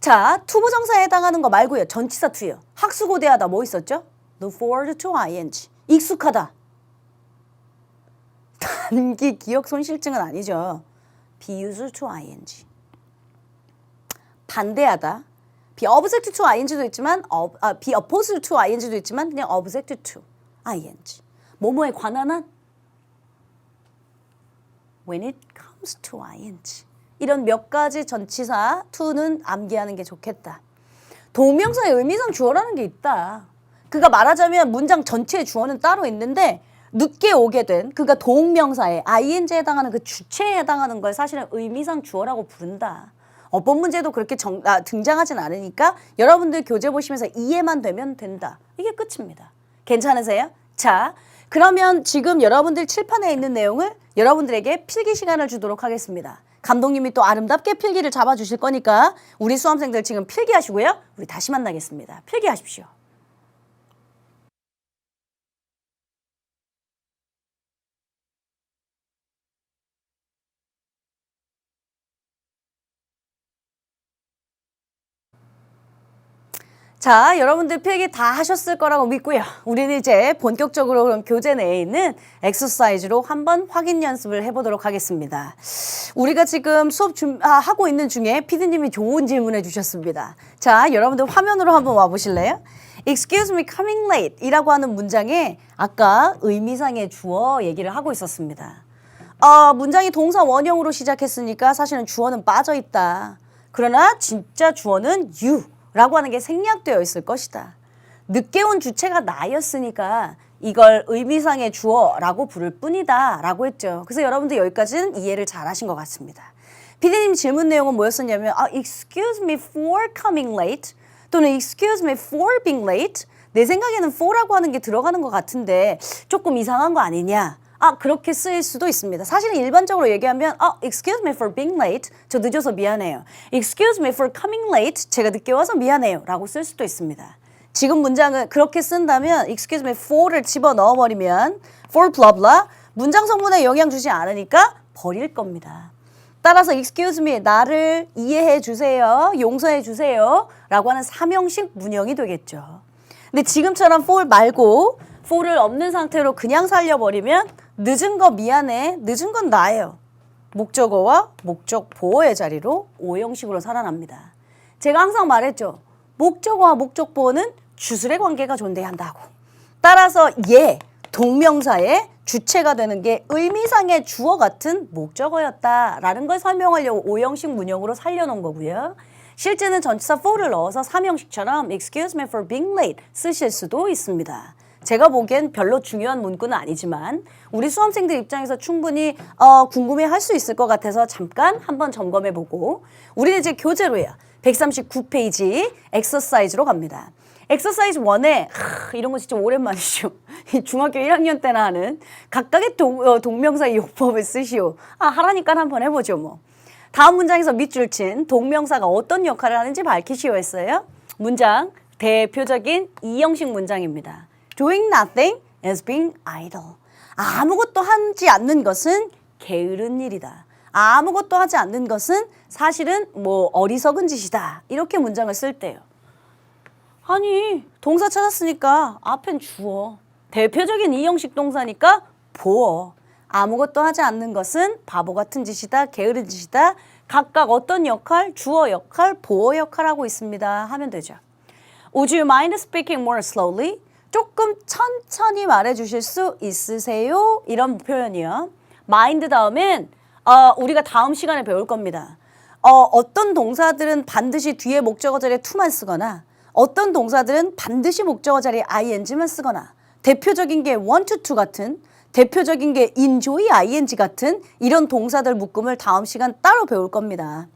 자, to 부정사에 해당하는 거 말고요. 전치사 to요. 학수고대하다 뭐 있었죠? look forward to ing. 익숙하다. 단기 기억 손실증은 아니죠. be used to ing. 반대하다. be object to ing도 있지만 be opposed to ing도 있지만 그냥 object to ing. 뭐뭐에 관한 한 when it comes to ing. 이런 몇 가지 전치사 to는 암기하는 게 좋겠다. 동명사의 의미상 주어라는 게 있다. 그가 말하자면 문장 전체의 주어는 따로 있는데 늦게 오게 된 그가 동명사에 ing에 해당하는 그 주체에 해당하는 걸 사실은 의미상 주어라고 부른다. 어법 문제도 그렇게 등장하진 않으니까 여러분들 교재 보시면서 이해만 되면 된다. 이게 끝입니다. 괜찮으세요? 자, 그러면 지금 여러분들 칠판에 있는 내용을 여러분들에게 필기 시간을 주도록 하겠습니다. 감독님이 또 아름답게 필기를 잡아주실 거니까 우리 수험생들 지금 필기하시고요. 우리 다시 만나겠습니다. 필기하십시오. 자, 여러분들 필기 다 하셨을 거라고 믿고요. 우리는 이제 본격적으로 그럼 교재 내에 있는 엑서사이즈로 한번 확인 연습을 해보도록 하겠습니다. 우리가 지금 수업 하고 있는 중에 피디님이 좋은 질문을 주셨습니다. 자, 여러분들 화면으로 한번 와보실래요? Excuse me, coming late 이라고 하는 문장에 아까 의미상의 주어 얘기를 하고 있었습니다. 문장이 동사 원형으로 시작했으니까 사실은 주어는 빠져있다. 그러나 진짜 주어는 you. 라고 하는 게 생략되어 있을 것이다. 늦게 온 주체가 나였으니까 이걸 의미상의 주어라고 부를 뿐이다 라고 했죠. 그래서 여러분들 여기까지는 이해를 잘 하신 것 같습니다. 피디님 질문 내용은 뭐였었냐면 excuse me for coming late 또는 excuse me for being late 내 생각에는 for라고 하는 게 들어가는 것 같은데 조금 이상한 거 아니냐. 그렇게 쓰일 수도 있습니다. 사실은 일반적으로 얘기하면 excuse me for being late. 저 늦어서 미안해요. excuse me for coming late. 제가 늦게 와서 미안해요. 라고 쓸 수도 있습니다. 지금 문장을 그렇게 쓴다면 excuse me for를 집어넣어 버리면 for blah blah 문장 성분에 영향 주지 않으니까 버릴 겁니다. 따라서 excuse me 나를 이해해 주세요. 용서해 주세요. 라고 하는 사명식 문형이 되겠죠. 근데 지금처럼 for 말고 for를 없는 상태로 그냥 살려버리면 늦은 거 미안해. 늦은 건 나예요. 목적어와 목적 보어의 자리로 오형식으로 살아납니다. 제가 항상 말했죠. 목적어와 목적 보어는 주술의 관계가 존재한다고. 따라서 동명사의 주체가 되는 게 의미상의 주어 같은 목적어였다라는 걸 설명하려고 오형식 문형으로 살려놓은 거고요. 실제는 전치사 for를 넣어서 삼형식처럼 excuse me for being late 쓰실 수도 있습니다. 제가 보기엔 별로 중요한 문구는 아니지만 우리 수험생들 입장에서 충분히 궁금해할 수 있을 것 같아서 잠깐 한번 점검해보고 우리는 이제 교재로요. 139페이지 엑서사이즈로 갑니다. 엑서사이즈 1에 이런 거 진짜 오랜만이죠. 중학교 1학년 때나 하는 각각의 동명사의 용법을 쓰시오. 하라니까 한번 해보죠 뭐. 다음 문장에서 밑줄 친 동명사가 어떤 역할을 하는지 밝히시오 했어요. 문장 대표적인 이형식 문장입니다. Doing nothing is being idle. 아무것도 하지 않는 것은 게으른 일이다. 아무것도 하지 않는 것은 사실은 어리석은 짓이다. 이렇게 문장을 쓸 때요. 아니 동사 찾았으니까 앞엔 주어. 대표적인 이형식 동사니까 보어. 아무것도 하지 않는 것은 바보 같은 짓이다. 게으른 짓이다. 각각 어떤 역할? 주어 역할, 보어 역할 하고 있습니다. 하면 되죠. Would you mind speaking more slowly? 조금 천천히 말해주실 수 있으세요? 이런 표현이요. mind 다음엔 우리가 다음 시간에 배울 겁니다. 어떤 동사들은 반드시 뒤에 목적어 자리에 to만 쓰거나 어떤 동사들은 반드시 목적어 자리에 ing만 쓰거나 대표적인 게 want to 같은 대표적인 게 enjoy ing 같은 이런 동사들 묶음을 다음 시간 따로 배울 겁니다.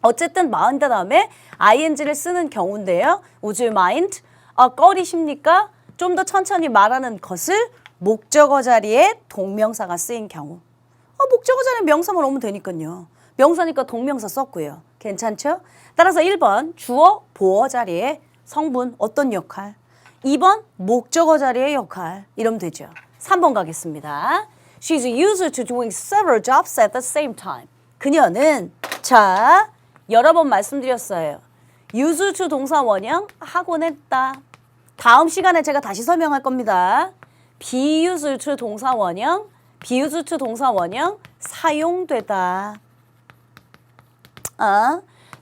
어쨌든 mind 다음에 ing를 쓰는 경우인데요. Would you mind? 꺼리십니까? 좀 더 천천히 말하는 것을 목적어 자리에 동명사가 쓰인 경우. 목적어 자리에 명사만 오면 되니까요. 명사니까 동명사 썼고요. 괜찮죠? 따라서 1번 주어, 보어 자리에 성분 어떤 역할? 2번 목적어 자리의 역할. 이러면 되죠. 3번 가겠습니다. She's used to doing several jobs at the same time. 그녀는 여러 번 말씀드렸어요. used to 동사 원형 하곤 했다. 다음 시간에 제가 다시 설명할 겁니다. be used to 동사 원형, be used to 동사 원형 사용되다.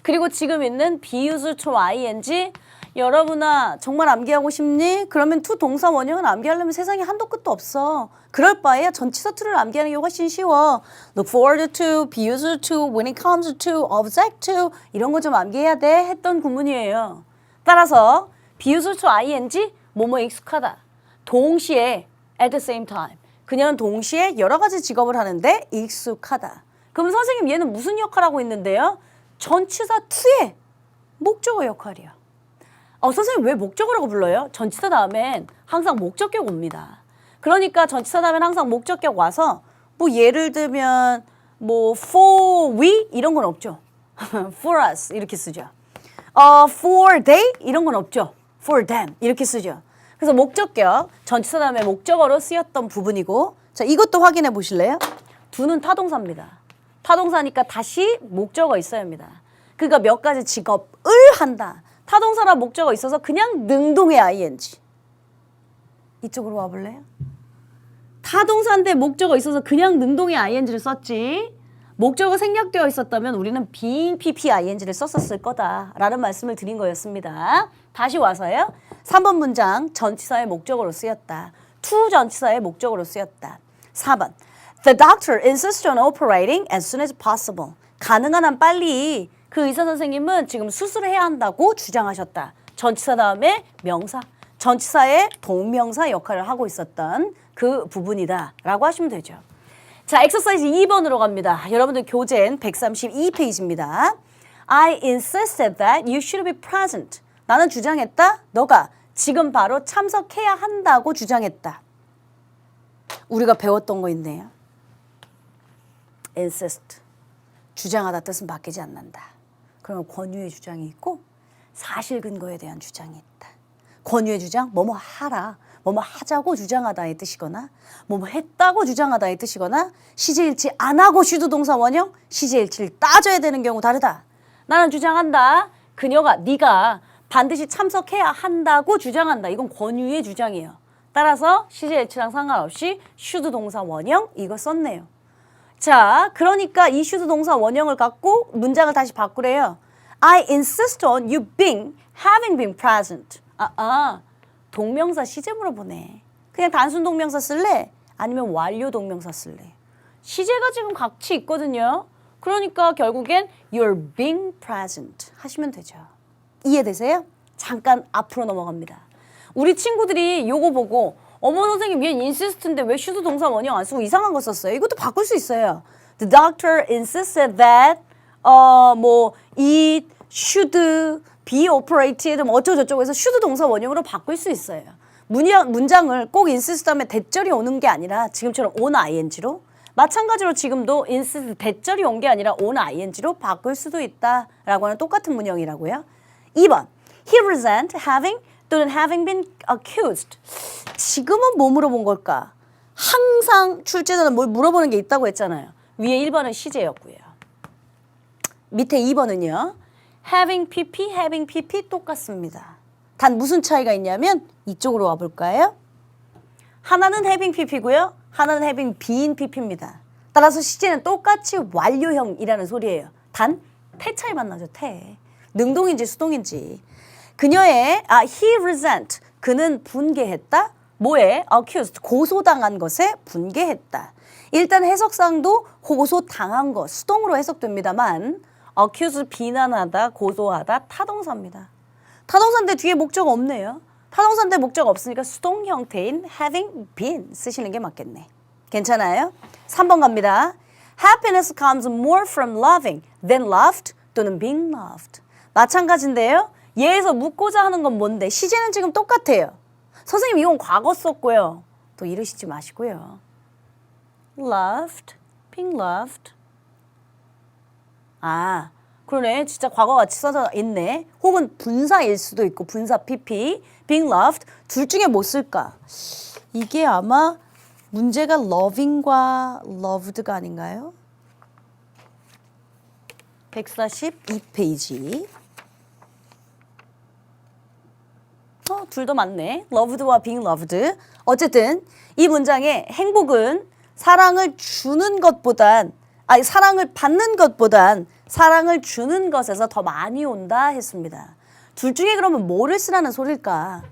그리고 지금 있는 be used to ing 여러분아 정말 암기하고 싶니? 그러면 to 동사 원형은 암기하려면 세상에 한도 끝도 없어. 그럴 바에야 전치사 to를 암기하는 게 훨씬 쉬워. Look forward to, be used to, when it comes to, object to 이런 거 좀 암기해야 돼 했던 구문이에요. 따라서 be used to ing 뭐뭐 익숙하다. 동시에 at the same time. 그녀는 동시에 여러 가지 직업을 하는데 익숙하다. 그럼 선생님 얘는 무슨 역할을 하고 있는데요? 전치사 to의 목적어 역할이야. 선생님 왜 목적어라고 불러요? 전치사 다음엔 항상 목적격 옵니다. 그러니까 전치사 다음엔 항상 목적격 와서 예를 들면 for we 이런 건 없죠. for us 이렇게 쓰죠. for they 이런 건 없죠. for them 이렇게 쓰죠. 그래서 목적격 전치사 다음에 목적어로 쓰였던 부분이고 자 이것도 확인해 보실래요? do는 타동사입니다. 타동사니까 다시 목적어 있어야 합니다. 그러니까 몇 가지 직업을 한다. 타동사나 목적어 있어서 그냥 능동의 ing. 이쪽으로 와볼래요? 타동사인데 목적어 있어서 그냥 능동의 ing를 썼지. 목적어 생략되어 있었다면 우리는 being pping를 썼었을 거다라는 말씀을 드린 거였습니다. 다시 와서요. 3번 문장 전치사의 목적어로 쓰였다. to 전치사의 목적어로 쓰였다. 4번 The doctor insists on operating as soon as possible. 가능한 한 빨리 그 의사 선생님은 지금 수술을 해야 한다고 주장하셨다. 전치사 다음에 명사. 전치사의 동명사 역할을 하고 있었던 그 부분이다 라고 하시면 되죠. 자, 엑서사이즈 2번으로 갑니다. 여러분들 교재는 132페이지입니다. I insisted that you should be present. 나는 주장했다. 너가 지금 바로 참석해야 한다고 주장했다. 우리가 배웠던 거 있네요. insist. 주장하다 뜻은 바뀌지 않는다. 그러면 권유의 주장이 있고 사실 근거에 대한 주장이 있다. 권유의 주장, 뭐뭐 하라, 뭐뭐 하자고 주장하다의 뜻이거나 뭐뭐 했다고 주장하다의 뜻이거나 시제일치 안 하고 슈드 동사 원형, 시제일치를 따져야 되는 경우 다르다. 나는 주장한다. 그녀가, 네가 반드시 참석해야 한다고 주장한다. 이건 권유의 주장이에요. 따라서 시제일치랑 상관없이 슈드 동사 원형 이거 썼네요. 자, 그러니까 이 슈드 동사 원형을 갖고 문장을 다시 바꾸래요. I insist on you having been present. 동명사 시제 물어보네. 그냥 단순 동명사 쓸래? 아니면 완료 동명사 쓸래? 시제가 지금 같이 있거든요. 그러니까 결국엔 you're being present 하시면 되죠. 이해되세요? 잠깐 앞으로 넘어갑니다. 우리 친구들이 요거 보고 어머 선생님 얘 insist인데 왜 should 동사 원형 안 쓰고 이상한 거 썼어요? 이것도 바꿀 수 있어요. The doctor insisted that it should be operated 뭐 어쩌고저쩌고 해서 should 동사 원형으로 바꿀 수 있어요. 문장을 꼭 insist 하면 대절이 오는 게 아니라 지금처럼 on ing로 마찬가지로 지금도 insist 대절이 온 게 아니라 on ing로 바꿀 수도 있다라고 하는 똑같은 문형이라고요. 2번 He resent having 또는 having been accused. 지금은 뭐 물어본 걸까? 항상 출제자는 뭘 물어보는 게 있다고 했잖아요. 위에 1번은 시제였고요. 밑에 2번은요. having pp 똑같습니다. 단 무슨 차이가 있냐면 이쪽으로 와볼까요? 하나는 having pp고요. 하나는 having been pp입니다. 따라서 시제는 똑같이 완료형이라는 소리예요. 단 태 차이만 나죠. 태. 능동인지 수동인지. 그녀의 he resent 그는 분개했다. 뭐에? accused 고소당한 것에 분개했다. 일단 해석상도 고소당한 것 수동으로 해석됩니다만 accuse 비난하다, 고소하다 타동사입니다. 타동사인데 뒤에 목적 없네요. 타동사인데 목적 없으니까 수동 형태인 having been 쓰시는 게 맞겠네. 괜찮아요? 3번 갑니다. Happiness comes more from loving than loved 또는 being loved. 마찬가지인데요. 얘에서 묻고자 하는 건 뭔데? 시제는 지금 똑같아요. 선생님 이건 과거 썼고요. 또 이러시지 마시고요. loved, being loved. 그러네. 진짜 과거같이 써져 있네. 혹은 분사일 수도 있고 분사 pp, being loved. 둘 중에 뭐 쓸까? 이게 아마 문제가 loving과 loved가 아닌가요? 142페이지. 둘 다 맞네. loved와 being loved. 어쨌든 이 문장의 행복은 사랑을 주는 것보단 사랑을 받는 것보단 사랑을 주는 것에서 더 많이 온다 했습니다. 둘 중에 그러면 뭐를 쓰라는 소릴까?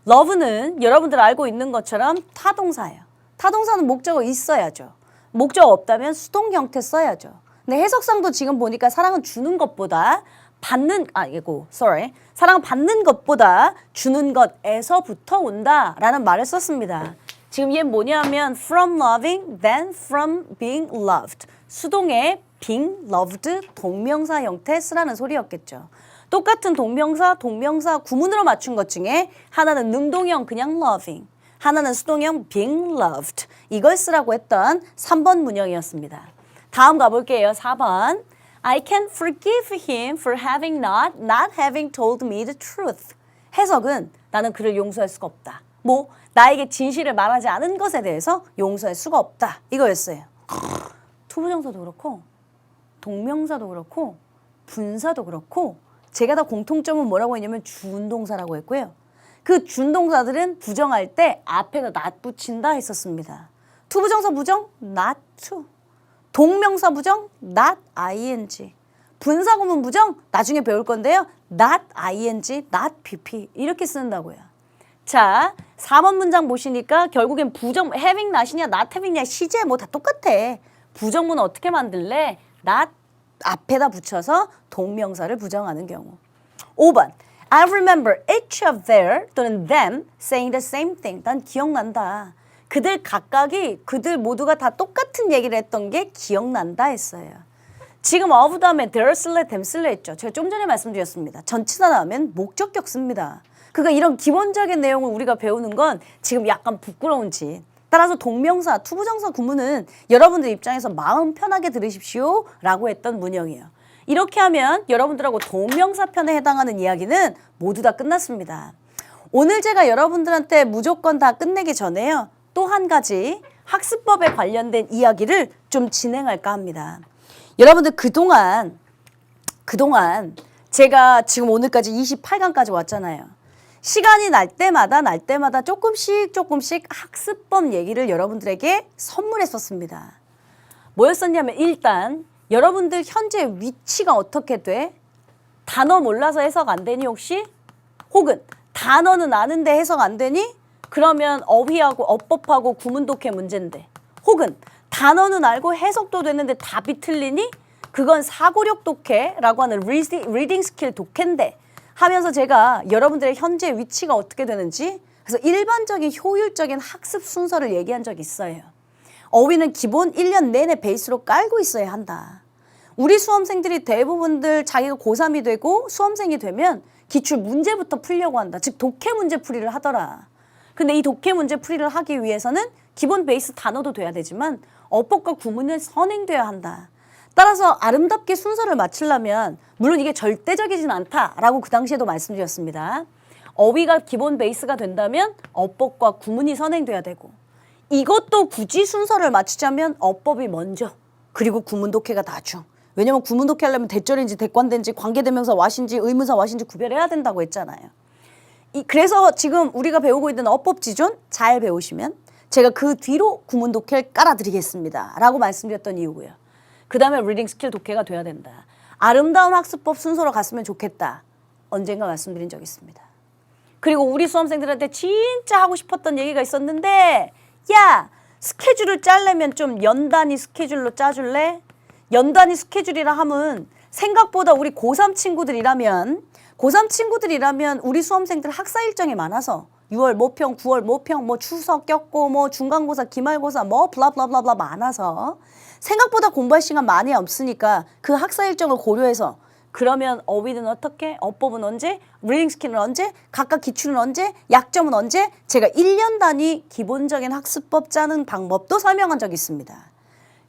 love는 여러분들 알고 있는 것처럼 타동사예요. 타동사는 목적어 있어야죠. 목적어 없다면 수동 형태 써야죠. 근데 해석상도 지금 보니까 사랑은 주는 것보다 사랑은 받는 것보다 주는 것에서부터 온다라는 말을 썼습니다. 지금 얘 뭐냐면 from loving than from being loved. 수동의 being loved 동명사 형태 쓰라는 소리였겠죠. 똑같은 동명사 구문으로 맞춘 것 중에 하나는 능동형 그냥 loving, 하나는 수동형 being loved. 이걸 쓰라고 했던 3번 문형이었습니다. 다음 가볼게요. 4번. I can forgive him for not having told me the truth. 해석은 나는 그를 용서할 수가 없다. 나에게 진실을 말하지 않은 것에 대해서 용서할 수가 없다. 이거였어요. 투부정사도 그렇고 동명사도 그렇고 분사도 그렇고 제가 다 공통점은 뭐라고 했냐면 준동사라고 했고요. 그 준동사들은 부정할 때 앞에다 not 붙인다 했었습니다. 투부정사 부정 not to. 동명사 부정 not ing. 분사구문 부정 나중에 배울 건데요. not ing, not pp 이렇게 쓴다고요. 자, 4번 문장 보시니까 결국엔 부정 having not이냐 not having이냐 시제 뭐 다 똑같아. 부정문은 어떻게 만들래? not 앞에다 붙여서 동명사를 부정하는 경우. 5번 I remember each of their 또는 them saying the same thing. 난 기억난다. 그들 각각이 그들 모두가 다 똑같은 얘기를 했던 게 기억난다 했어요. 지금 of 다음에 their 쓸래 them 쓸래 했죠. 제가 좀 전에 말씀드렸습니다. 전치사 나오면 목적격 씁니다. 그러니까 이런 기본적인 내용을 우리가 배우는 건 지금 약간 부끄러운지. 따라서 동명사, 투부정사 구문은 여러분들 입장에서 마음 편하게 들으십시오 라고 했던 문형이에요. 이렇게 하면 여러분들하고 동명사 편에 해당하는 이야기는 모두 다 끝났습니다. 오늘 제가 여러분들한테 무조건 다 끝내기 전에요. 또 한 가지 학습법에 관련된 이야기를 좀 진행할까 합니다. 여러분들 그동안 제가 지금 오늘까지 28강까지 왔잖아요. 시간이 날 때마다 조금씩 학습법 얘기를 여러분들에게 선물했었습니다. 뭐였었냐면 일단 여러분들 현재 위치가 어떻게 돼? 단어 몰라서 해석 안 되니 혹시? 혹은 단어는 아는데 해석 안 되니? 그러면 어휘하고 어법하고 구문독해 문제인데. 혹은 단어는 알고 해석도 되는데 답이 틀리니? 그건 사고력 독해라고 하는 리딩 스킬 독해인데 하면서 제가 여러분들의 현재 위치가 어떻게 되는지 그래서 일반적인 효율적인 학습 순서를 얘기한 적이 있어요. 어휘는 기본 1년 내내 베이스로 깔고 있어야 한다. 우리 수험생들이 대부분들 자기가 고3이 되고 수험생이 되면 기출 문제부터 풀려고 한다. 즉 독해 문제 풀이를 하더라. 근데 이 독해 문제 풀이를 하기 위해서는 기본 베이스 단어도 돼야 되지만 어법과 구문은 선행돼야 한다. 따라서 아름답게 순서를 맞추려면 물론 이게 절대적이진 않다라고 그 당시에도 말씀드렸습니다. 어휘가 기본 베이스가 된다면 어법과 구문이 선행돼야 되고 이것도 굳이 순서를 맞추자면 어법이 먼저 그리고 구문 독해가 나중. 왜냐면 구문 독해 하려면 대절인지 대관대인지 관계대명사 와신지 의문사 와신지 구별해야 된다고 했잖아요. 그래서 지금 우리가 배우고 있는 어법지존 잘 배우시면 제가 그 뒤로 구문 독해를 깔아드리겠습니다 라고 말씀드렸던 이유고요. 그 다음에 리딩 스킬 독해가 돼야 된다. 아름다운 학습법 순서로 갔으면 좋겠다. 언젠가 말씀드린 적이 있습니다. 그리고 우리 수험생들한테 진짜 하고 싶었던 얘기가 있었는데 야 스케줄을 짜려면 좀 연단위 스케줄로 짜줄래? 연단위 스케줄이라 하면 생각보다 우리 고3 친구들이라면 우리 수험생들 학사 일정이 많아서 6월 모평, 9월 모평, 뭐 추석 꼈고 뭐 중간고사, 기말고사 뭐 블라블라블라 많아서 생각보다 공부할 시간 많이 없으니까 그 학사 일정을 고려해서 그러면 어휘는 어떻게? 어법은 언제? 리딩 스킬은 언제? 각각 기출은 언제? 약점은 언제? 제가 1년 단위 기본적인 학습법 짜는 방법도 설명한 적이 있습니다.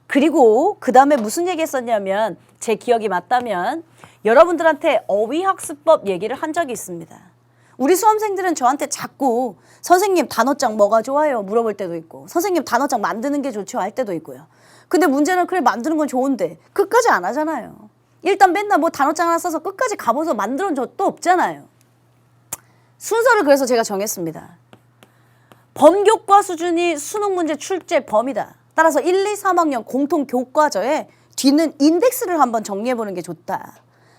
그리고 그 다음에 무슨 얘기 했었냐면 제 기억이 맞다면 여러분들한테 어휘학습법 얘기를 한 적이 있습니다. 우리 수험생들은 저한테 자꾸 선생님 단어장 뭐가 좋아요? 물어볼 때도 있고 선생님 단어장 만드는 게 좋죠? 할 때도 있고요. 근데 문제는 그래 만드는 건 좋은데 끝까지 안 하잖아요. 일단 맨날 뭐 단어장 하나 써서 끝까지 가봐서 만들어준 적도 없잖아요. 순서를 그래서 제가 정했습니다. 범교과 수준이 수능 문제 출제 범위다. 따라서 1, 2, 3학년 공통 교과서에 뒤는 인덱스를 한번 정리해보는 게 좋다.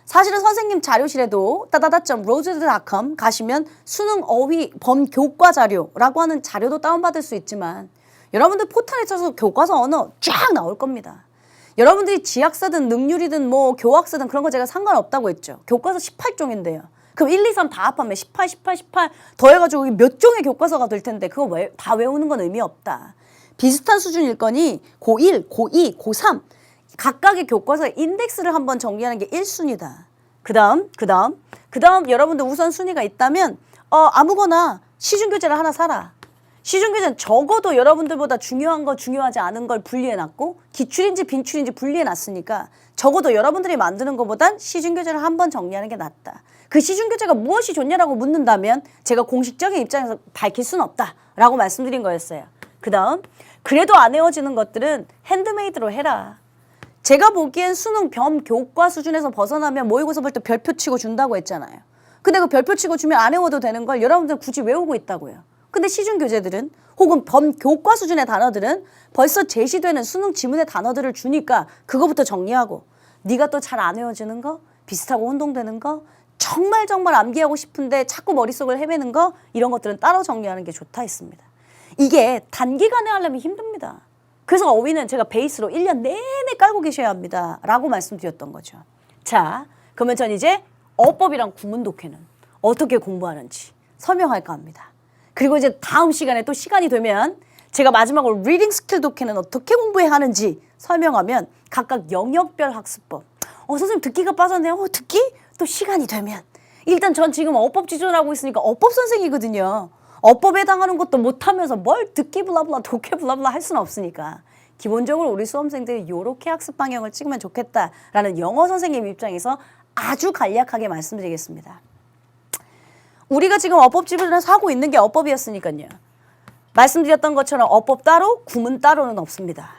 사실은 선생님 자료실에도 따다다.rosewood.com 가시면 수능 어휘 범교과 자료라고 하는 자료도 다운받을 수 있지만 여러분들 포탈에 쳐서 교과서 언어 쫙 나올 겁니다. 여러분들이 지학사든 능률이든 뭐 교학사든 그런 거 제가 상관없다고 했죠. 교과서 18종인데요. 그럼 1, 2, 3 다 합하면 18 더해가지고 몇 종의 교과서가 될 텐데 그거 다 외우는 건 의미 없다. 비슷한 수준일 거니 고1, 고2, 고3 각각의 교과서의 인덱스를 한번 정리하는 게 1순위다. 그 다음 여러분들 우선순위가 있다면 아무거나 시중교재를 하나 사라. 시중교재는 적어도 여러분들보다 중요한 거 중요하지 않은 걸 분리해놨고 기출인지 빈출인지 분리해놨으니까 적어도 여러분들이 만드는 것보단 시중교재를 한번 정리하는 게 낫다. 그 시중교재가 무엇이 좋냐라고 묻는다면 제가 공식적인 입장에서 밝힐 수는 없다라고 말씀드린 거였어요. 그 다음 그래도 안 외워지는 것들은 핸드메이드로 해라. 제가 보기엔 수능 범교과 수준에서 벗어나면 모의고사 볼 때 별표 치고 준다고 했잖아요. 근데 그 별표 치고 주면 안 외워도 되는 걸 여러분들 굳이 외우고 있다고요. 근데 시중 교재들은 혹은 범교과 수준의 단어들은 벌써 제시되는 수능 지문의 단어들을 주니까 그거부터 정리하고 네가 또 잘 안 외워지는 거, 비슷하고 혼동되는 거, 정말 암기하고 싶은데 자꾸 머릿속을 헤매는 거 이런 것들은 따로 정리하는 게 좋다 했습니다. 이게 단기간에 하려면 힘듭니다. 그래서 어휘는 제가 베이스로 1년 내내 깔고 계셔야 합니다. 라고 말씀드렸던 거죠. 자, 그러면 전 이제 어법이랑 구문독해는 어떻게 공부하는지 설명할까 합니다. 그리고 이제 다음 시간에 또 시간이 되면 제가 마지막으로 리딩 스킬 독해는 어떻게 공부해야 하는지 설명하면 각각 영역별 학습법. 선생님 듣기가 빠졌네요. 듣기? 또 시간이 되면. 일단 전 지금 어법 지존하고 있으니까 어법 선생이거든요. 어법에 해당하는 것도 못하면서 뭘 듣기 블라블라 독해 블라블라 할 수는 없으니까. 기본적으로 우리 수험생들이 이렇게 학습 방향을 찍으면 좋겠다라는 영어 선생님 입장에서 아주 간략하게 말씀드리겠습니다. 우리가 지금 어법 지존에서 하고 있는 게 어법이었으니까요. 말씀드렸던 것처럼 어법 따로, 구문 따로는 없습니다.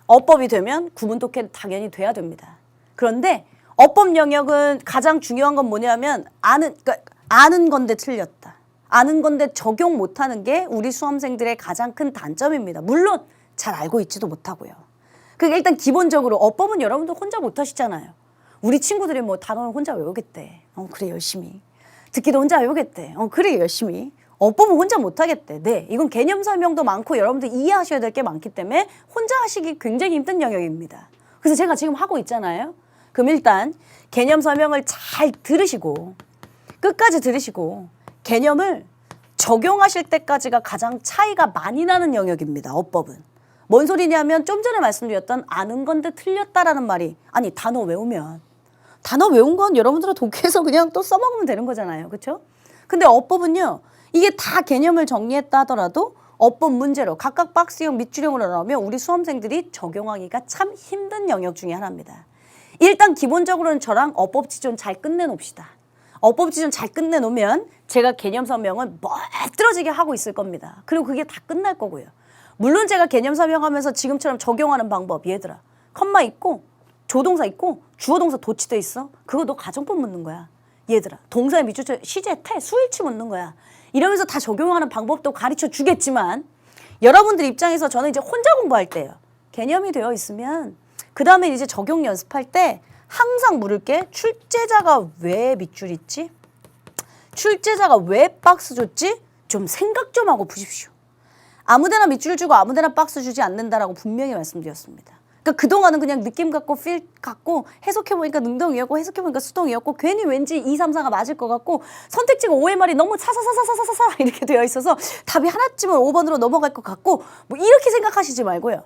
어법이 되면 구문 독해 당연히 돼야 됩니다. 그런데 어법 영역은 가장 중요한 건 뭐냐면 아는 건데 틀렸다. 아는 건데 적용 못하는 게 우리 수험생들의 가장 큰 단점입니다. 물론 잘 알고 있지도 못하고요. 그러니까 일단 기본적으로 어법은 여러분들 혼자 못하시잖아요. 우리 친구들이 뭐 단어를 혼자 외우겠대. 그래 열심히. 듣기도 혼자 외우겠대. 그래 열심히. 어법은 혼자 못하겠대. 네, 이건 개념 설명도 많고 여러분들 이해하셔야 될 게 많기 때문에 혼자 하시기 굉장히 힘든 영역입니다. 그래서 제가 지금 하고 있잖아요. 그럼 일단 개념 설명을 잘 들으시고 끝까지 들으시고 개념을 적용하실 때까지가 가장 차이가 많이 나는 영역입니다. 어법은. 뭔 소리냐면 좀 전에 말씀드렸던 아는 건데 틀렸다라는 말이 아니 단어 외우면 단어 외운 건 여러분들은 독해서 그냥 또 써먹으면 되는 거잖아요. 그렇죠? 근데 어법은요. 이게 다 개념을 정리했다 하더라도 어법 문제로 각각 박스형 밑줄형으로 나오면 우리 수험생들이 적용하기가 참 힘든 영역 중에 하나입니다. 일단 기본적으로는 저랑 어법 지존 잘 끝내놓읍시다. 어법 지존 잘 끝내놓으면 제가 개념 설명을 멋들어지게 하고 있을 겁니다. 그리고 그게 다 끝날 거고요. 물론 제가 개념 설명하면서 지금처럼 적용하는 방법 얘들아 컴마 있고 조동사 있고 주어동사 도치돼 있어. 그거 너 가정법 묻는 거야. 얘들아 동사의 밑줄 시제 태 수일치 묻는 거야. 이러면서 다 적용하는 방법도 가르쳐 주겠지만 여러분들 입장에서 저는 이제 혼자 공부할 때요. 개념이 되어 있으면 그 다음에 이제 적용 연습할 때 항상 물을 게 출제자가 왜 밑줄 있지? 출제자가 왜 박스 줬지? 좀 생각 좀 하고 푸십시오. 아무데나 밑줄 주고 아무데나 박스 주지 않는다라고 분명히 말씀드렸습니다. 그러니까 그동안은 그냥 느낌 갖고 필 갖고 해석해보니까 능동이었고 해석해보니까 수동이었고 괜히 왠지 2, 3, 4가 맞을 것 같고 선택지가 5의 말이 너무 사사사사사사사 이렇게 되어 있어서 답이 하나쯤은 5번으로 넘어갈 것 같고 뭐 이렇게 생각하시지 말고요.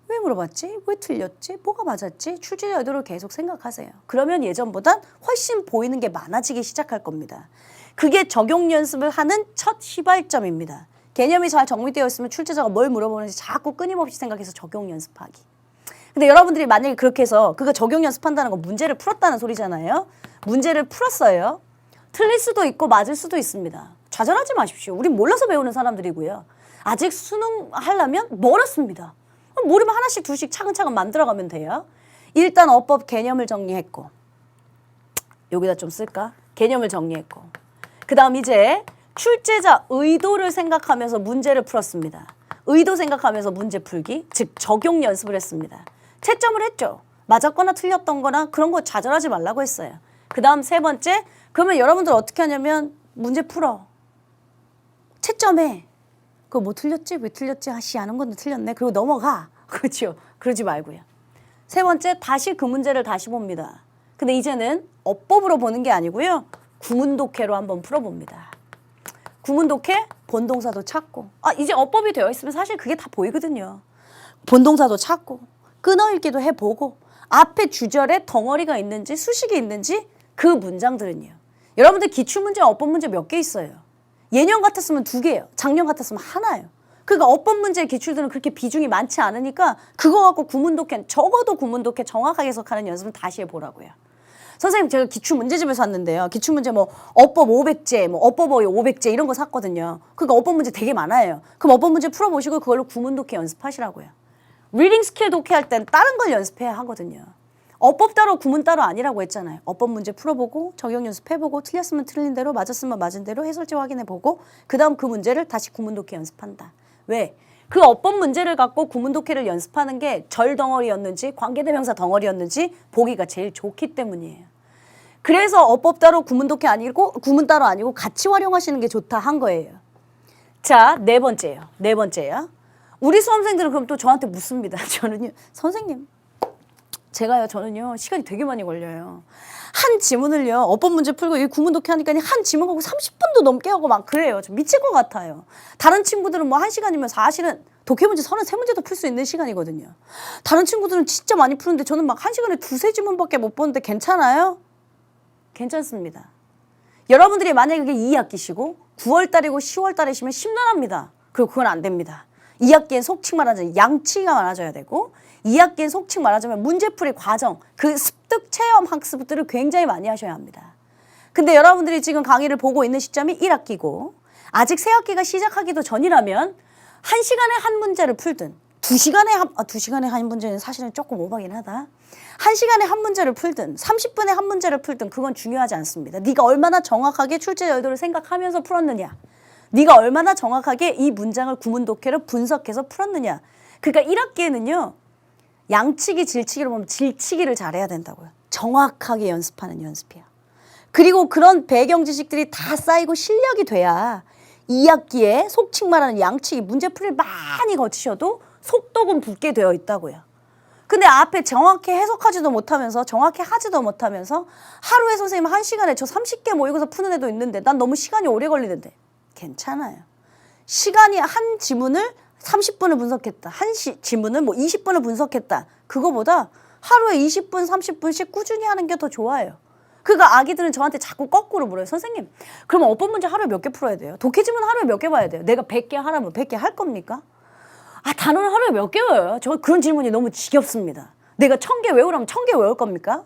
왜 물어봤지? 왜 틀렸지? 뭐가 맞았지? 출제자 의도를 계속 생각하세요. 그러면 예전보단 훨씬 보이는 게 많아지기 시작할 겁니다. 그게 적용 연습을 하는 첫 시발점입니다. 개념이 잘 정리되어 있으면 출제자가 뭘 물어보는지 자꾸 끊임없이 생각해서 적용 연습하기. 근데 여러분들이 만약에 그렇게 해서 그거 적용 연습한다는 건 문제를 풀었다는 소리잖아요. 문제를 풀었어요. 틀릴 수도 있고 맞을 수도 있습니다. 좌절하지 마십시오. 우린 몰라서 배우는 사람들이고요. 아직 수능 하려면 멀었습니다. 모르면 하나씩 둘씩 차근차근 만들어가면 돼요. 일단 어법 개념을 정리했고 여기다 좀 쓸까? 개념을 정리했고 그 다음 이제 출제자 의도를 생각하면서 문제를 풀었습니다. 의도 생각하면서 문제 풀기, 즉 적용 연습을 했습니다. 채점을 했죠. 맞았거나 틀렸던 거나 그런 거 좌절하지 말라고 했어요. 그 다음 세 번째, 그러면 여러분들 어떻게 하냐면 문제 풀어. 채점해. 그거 뭐 틀렸지? 왜 틀렸지? 아씨 아는 건데 틀렸네. 그리고 넘어가. 그렇죠. 그러지 말고요. 세 번째, 다시 그 문제를 다시 봅니다. 근데 이제는 어법으로 보는 게 아니고요. 구문독해로 한번 풀어봅니다. 구문독해, 본동사도 찾고. 이제 어법이 되어 있으면 사실 그게 다 보이거든요. 본동사도 찾고, 끊어읽기도 해보고, 앞에 주절에 덩어리가 있는지 수식이 있는지 그 문장들은요. 여러분들 기출문제, 어법문제 몇 개 있어요? 예년 같았으면 2개예요. 작년 같았으면 하나예요. 그러니까 어법 문제의 기출들은 그렇게 비중이 많지 않으니까 그거 갖고 구문독해, 적어도 구문독해 정확하게 해석하는 연습은 다시 해보라고요. 선생님 제가 기출문제집에서 샀는데요. 기출문제 뭐 어법 500제, 뭐 어법어휘 500제 이런 거 샀거든요. 그러니까 어법 문제 되게 많아요. 그럼 어법 문제 풀어보시고 그걸로 구문독해 연습하시라고요. 리딩 스킬 독해할 땐 다른 걸 연습해야 하거든요. 어법 따로 구문 따로 아니라고 했잖아요. 어법 문제 풀어보고 적용 연습해보고 틀렸으면 틀린 대로 맞았으면 맞은 대로 해설지 확인해보고 그 다음 그 문제를 다시 구문 독해 연습한다. 왜? 그 어법 문제를 갖고 구문 독해를 연습하는 게 절 덩어리였는지 관계대명사 덩어리였는지 보기가 제일 좋기 때문이에요. 그래서 어법 따로 구문 독해 아니고 구문 따로 아니고 같이 활용하시는 게 좋다 한 거예요. 자, 네 번째요. 우리 수험생들은 그럼 또 저한테 묻습니다. 저는요, 선생님, 저는요, 시간이 되게 많이 걸려요. 한 지문을요, 어법 문제 풀고 이 구문 독해 하니까 한 지문 하고 30분도 넘게 하고 막 그래요. 저 미칠 것 같아요. 다른 친구들은 뭐 1시간이면 사실은 독해 문제 33문제도 풀 수 있는 시간이거든요. 다른 친구들은 진짜 많이 푸는데 저는 막 1시간에 2-3지문밖에 못 보는데 괜찮아요? 괜찮습니다. 여러분들이 만약에 그게 2학기시고 9월달이고 10월달이시면 심란합니다. 그리고 그건 안 됩니다. 2학기엔 속칭 말하자면 양치가 많아져야 되고 2학기엔 속칭 말하자면 문제풀이 과정, 그 습득 체험 학습들을 굉장히 많이 하셔야 합니다. 근데 여러분들이 지금 강의를 보고 있는 시점이 1학기고 아직 새 학기가 시작하기도 전이라면 1시간에 한 문제를 풀든 2시간에 한 문제는 사실은 조금 오버긴 하다. 1시간에 한 문제를 풀든 30분에 한 문제를 풀든 그건 중요하지 않습니다. 네가 얼마나 정확하게 출제 여도를 생각하면서 풀었느냐. 네가 얼마나 정확하게 이 문장을 구문 독해를 분석해서 풀었느냐. 그러니까 1학기에는요. 양치기, 질치기를 보면 질치기를 잘해야 된다고요. 정확하게 연습하는 연습이야. 그리고 그런 배경 지식들이 다 쌓이고 실력이 돼야 2학기에 속칭 말하는 양치기, 문제풀이를 많이 거치셔도 속독은 붙게 되어 있다고요. 근데 앞에 정확히 해석하지도 못하면서 정확히 하지도 못하면서 하루에 선생님 1시간에 저 30개 모의고사 푸는 애도 있는데 난 너무 시간이 오래 걸리는데 괜찮아요. 시간이 한 지문을 30분을 분석했다. 지문을 뭐 20분을 분석했다. 그거보다 하루에 20분, 30분씩 꾸준히 하는 게 더 좋아요. 그러니까 아기들은 저한테 자꾸 거꾸로 물어요. 선생님, 그러면 어법 문제 하루에 몇 개 풀어야 돼요? 독해 지문 하루에 몇 개 봐야 돼요? 내가 100개 하라면 100개 할 겁니까? 단어는 하루에 몇 개 외워요? 저 그런 질문이 너무 지겹습니다. 내가 1000개 외우라면 1000개 외울 겁니까?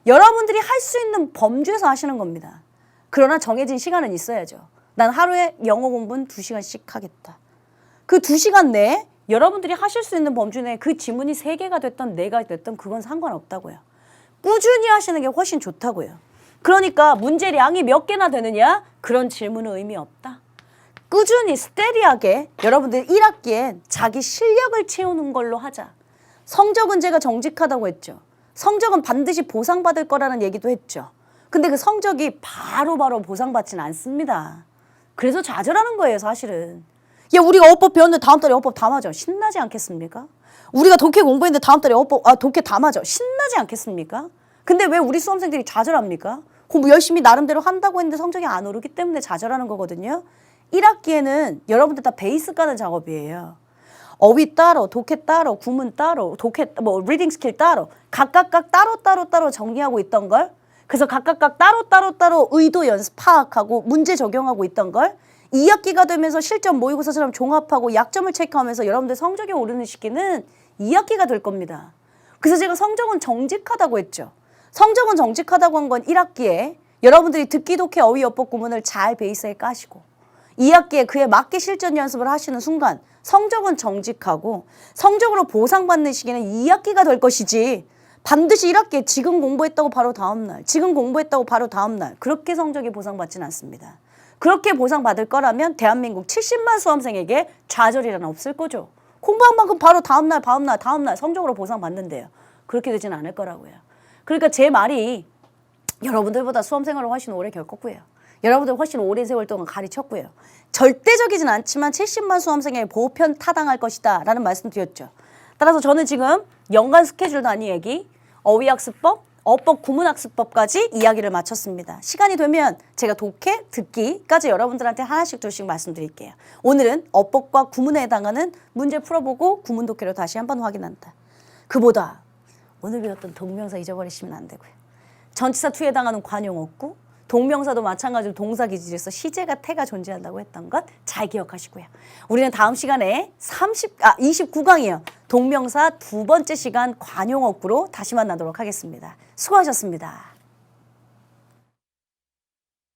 여러분들이 할 수 있는 범주에서 하시는 겁니다. 그러나 정해진 시간은 있어야죠. 난 하루에 영어 공부는 2시간씩 하겠다. 그 2시간 내에 여러분들이 하실 수 있는 범주 내에 그 지문이 3개가 됐던 4개가 됐던 그건 상관없다고요. 꾸준히 하시는 게 훨씬 좋다고요. 그러니까 문제량이 몇 개나 되느냐? 그런 질문은 의미 없다. 꾸준히 스테디하게 여러분들 1학기엔 자기 실력을 채우는 걸로 하자. 성적은 제가 정직하다고 했죠. 성적은 반드시 보상받을 거라는 얘기도 했죠. 근데 그 성적이 바로바로 보상받지는 않습니다. 그래서 좌절하는 거예요, 사실은. 야, 우리가 어법 배웠는데 다음 달에 어법 다 맞아. 신나지 않겠습니까? 우리가 독해 공부했는데 다음 달에 독해 다 맞아. 신나지 않겠습니까? 근데 왜 우리 수험생들이 좌절합니까? 공부 열심히 나름대로 한다고 했는데 성적이 안 오르기 때문에 좌절하는 거거든요. 1학기에는 여러분들 다 베이스 까는 작업이에요. 어휘 따로, 독해 따로, 구문 따로, 리딩 스킬 따로, 각각 따로 정리하고 있던 걸, 그래서 각각 따로 의도 연습 파악하고 문제 적용하고 있던 걸 2학기가 되면서 실전 모의고사처럼 종합하고 약점을 체크하면서 여러분들 성적이 오르는 시기는 2학기가 될 겁니다. 그래서 제가 성적은 정직하다고 했죠. 성적은 정직하다고 한 건 1학기에 여러분들이 듣기, 독해, 어휘, 어법, 구문을 잘 베이스에 까시고 2학기에 그에 맞게 실전 연습을 하시는 순간 성적은 정직하고 성적으로 보상받는 시기는 2학기가 될 것이지 반드시 1학기에 지금 공부했다고 바로 다음날, 지금 공부했다고 바로 다음날 그렇게 성적이 보상받지는 않습니다. 그렇게 보상받을 거라면 대한민국 70만 수험생에게 좌절이란 없을 거죠. 공부한 만큼 바로 다음날 성적으로 보상받는데요. 그렇게 되지는 않을 거라고요. 그러니까 제 말이 여러분들보다 수험생활을 훨씬 오래 겪었고요. 여러분들 훨씬 오랜 세월 동안 가르쳤고요. 절대적이진 않지만 70만 수험생에게 보편 타당할 것이다 라는 말씀 드렸죠. 따라서 저는 지금 연간 스케줄 단위 얘기, 어휘학습법, 어법 구문학습법까지 이야기를 마쳤습니다. 시간이 되면 제가 독해, 듣기까지 여러분들한테 하나씩 둘씩 말씀드릴게요. 오늘은 어법과 구문에 해당하는 문제 풀어보고 구문 독해를 다시 한번 확인한다. 그보다 오늘 배웠던 동명사 잊어버리시면 안 되고요. 전치사 투에 해당하는 관용 없고 동명사도 마찬가지로 동사 기질에서 시제가 태가 존재한다고 했던 것 잘 기억하시고요. 우리는 다음 시간에 29강이요. 동명사 2번째 시간 관용 어구로 다시 만나도록 하겠습니다. 수고하셨습니다.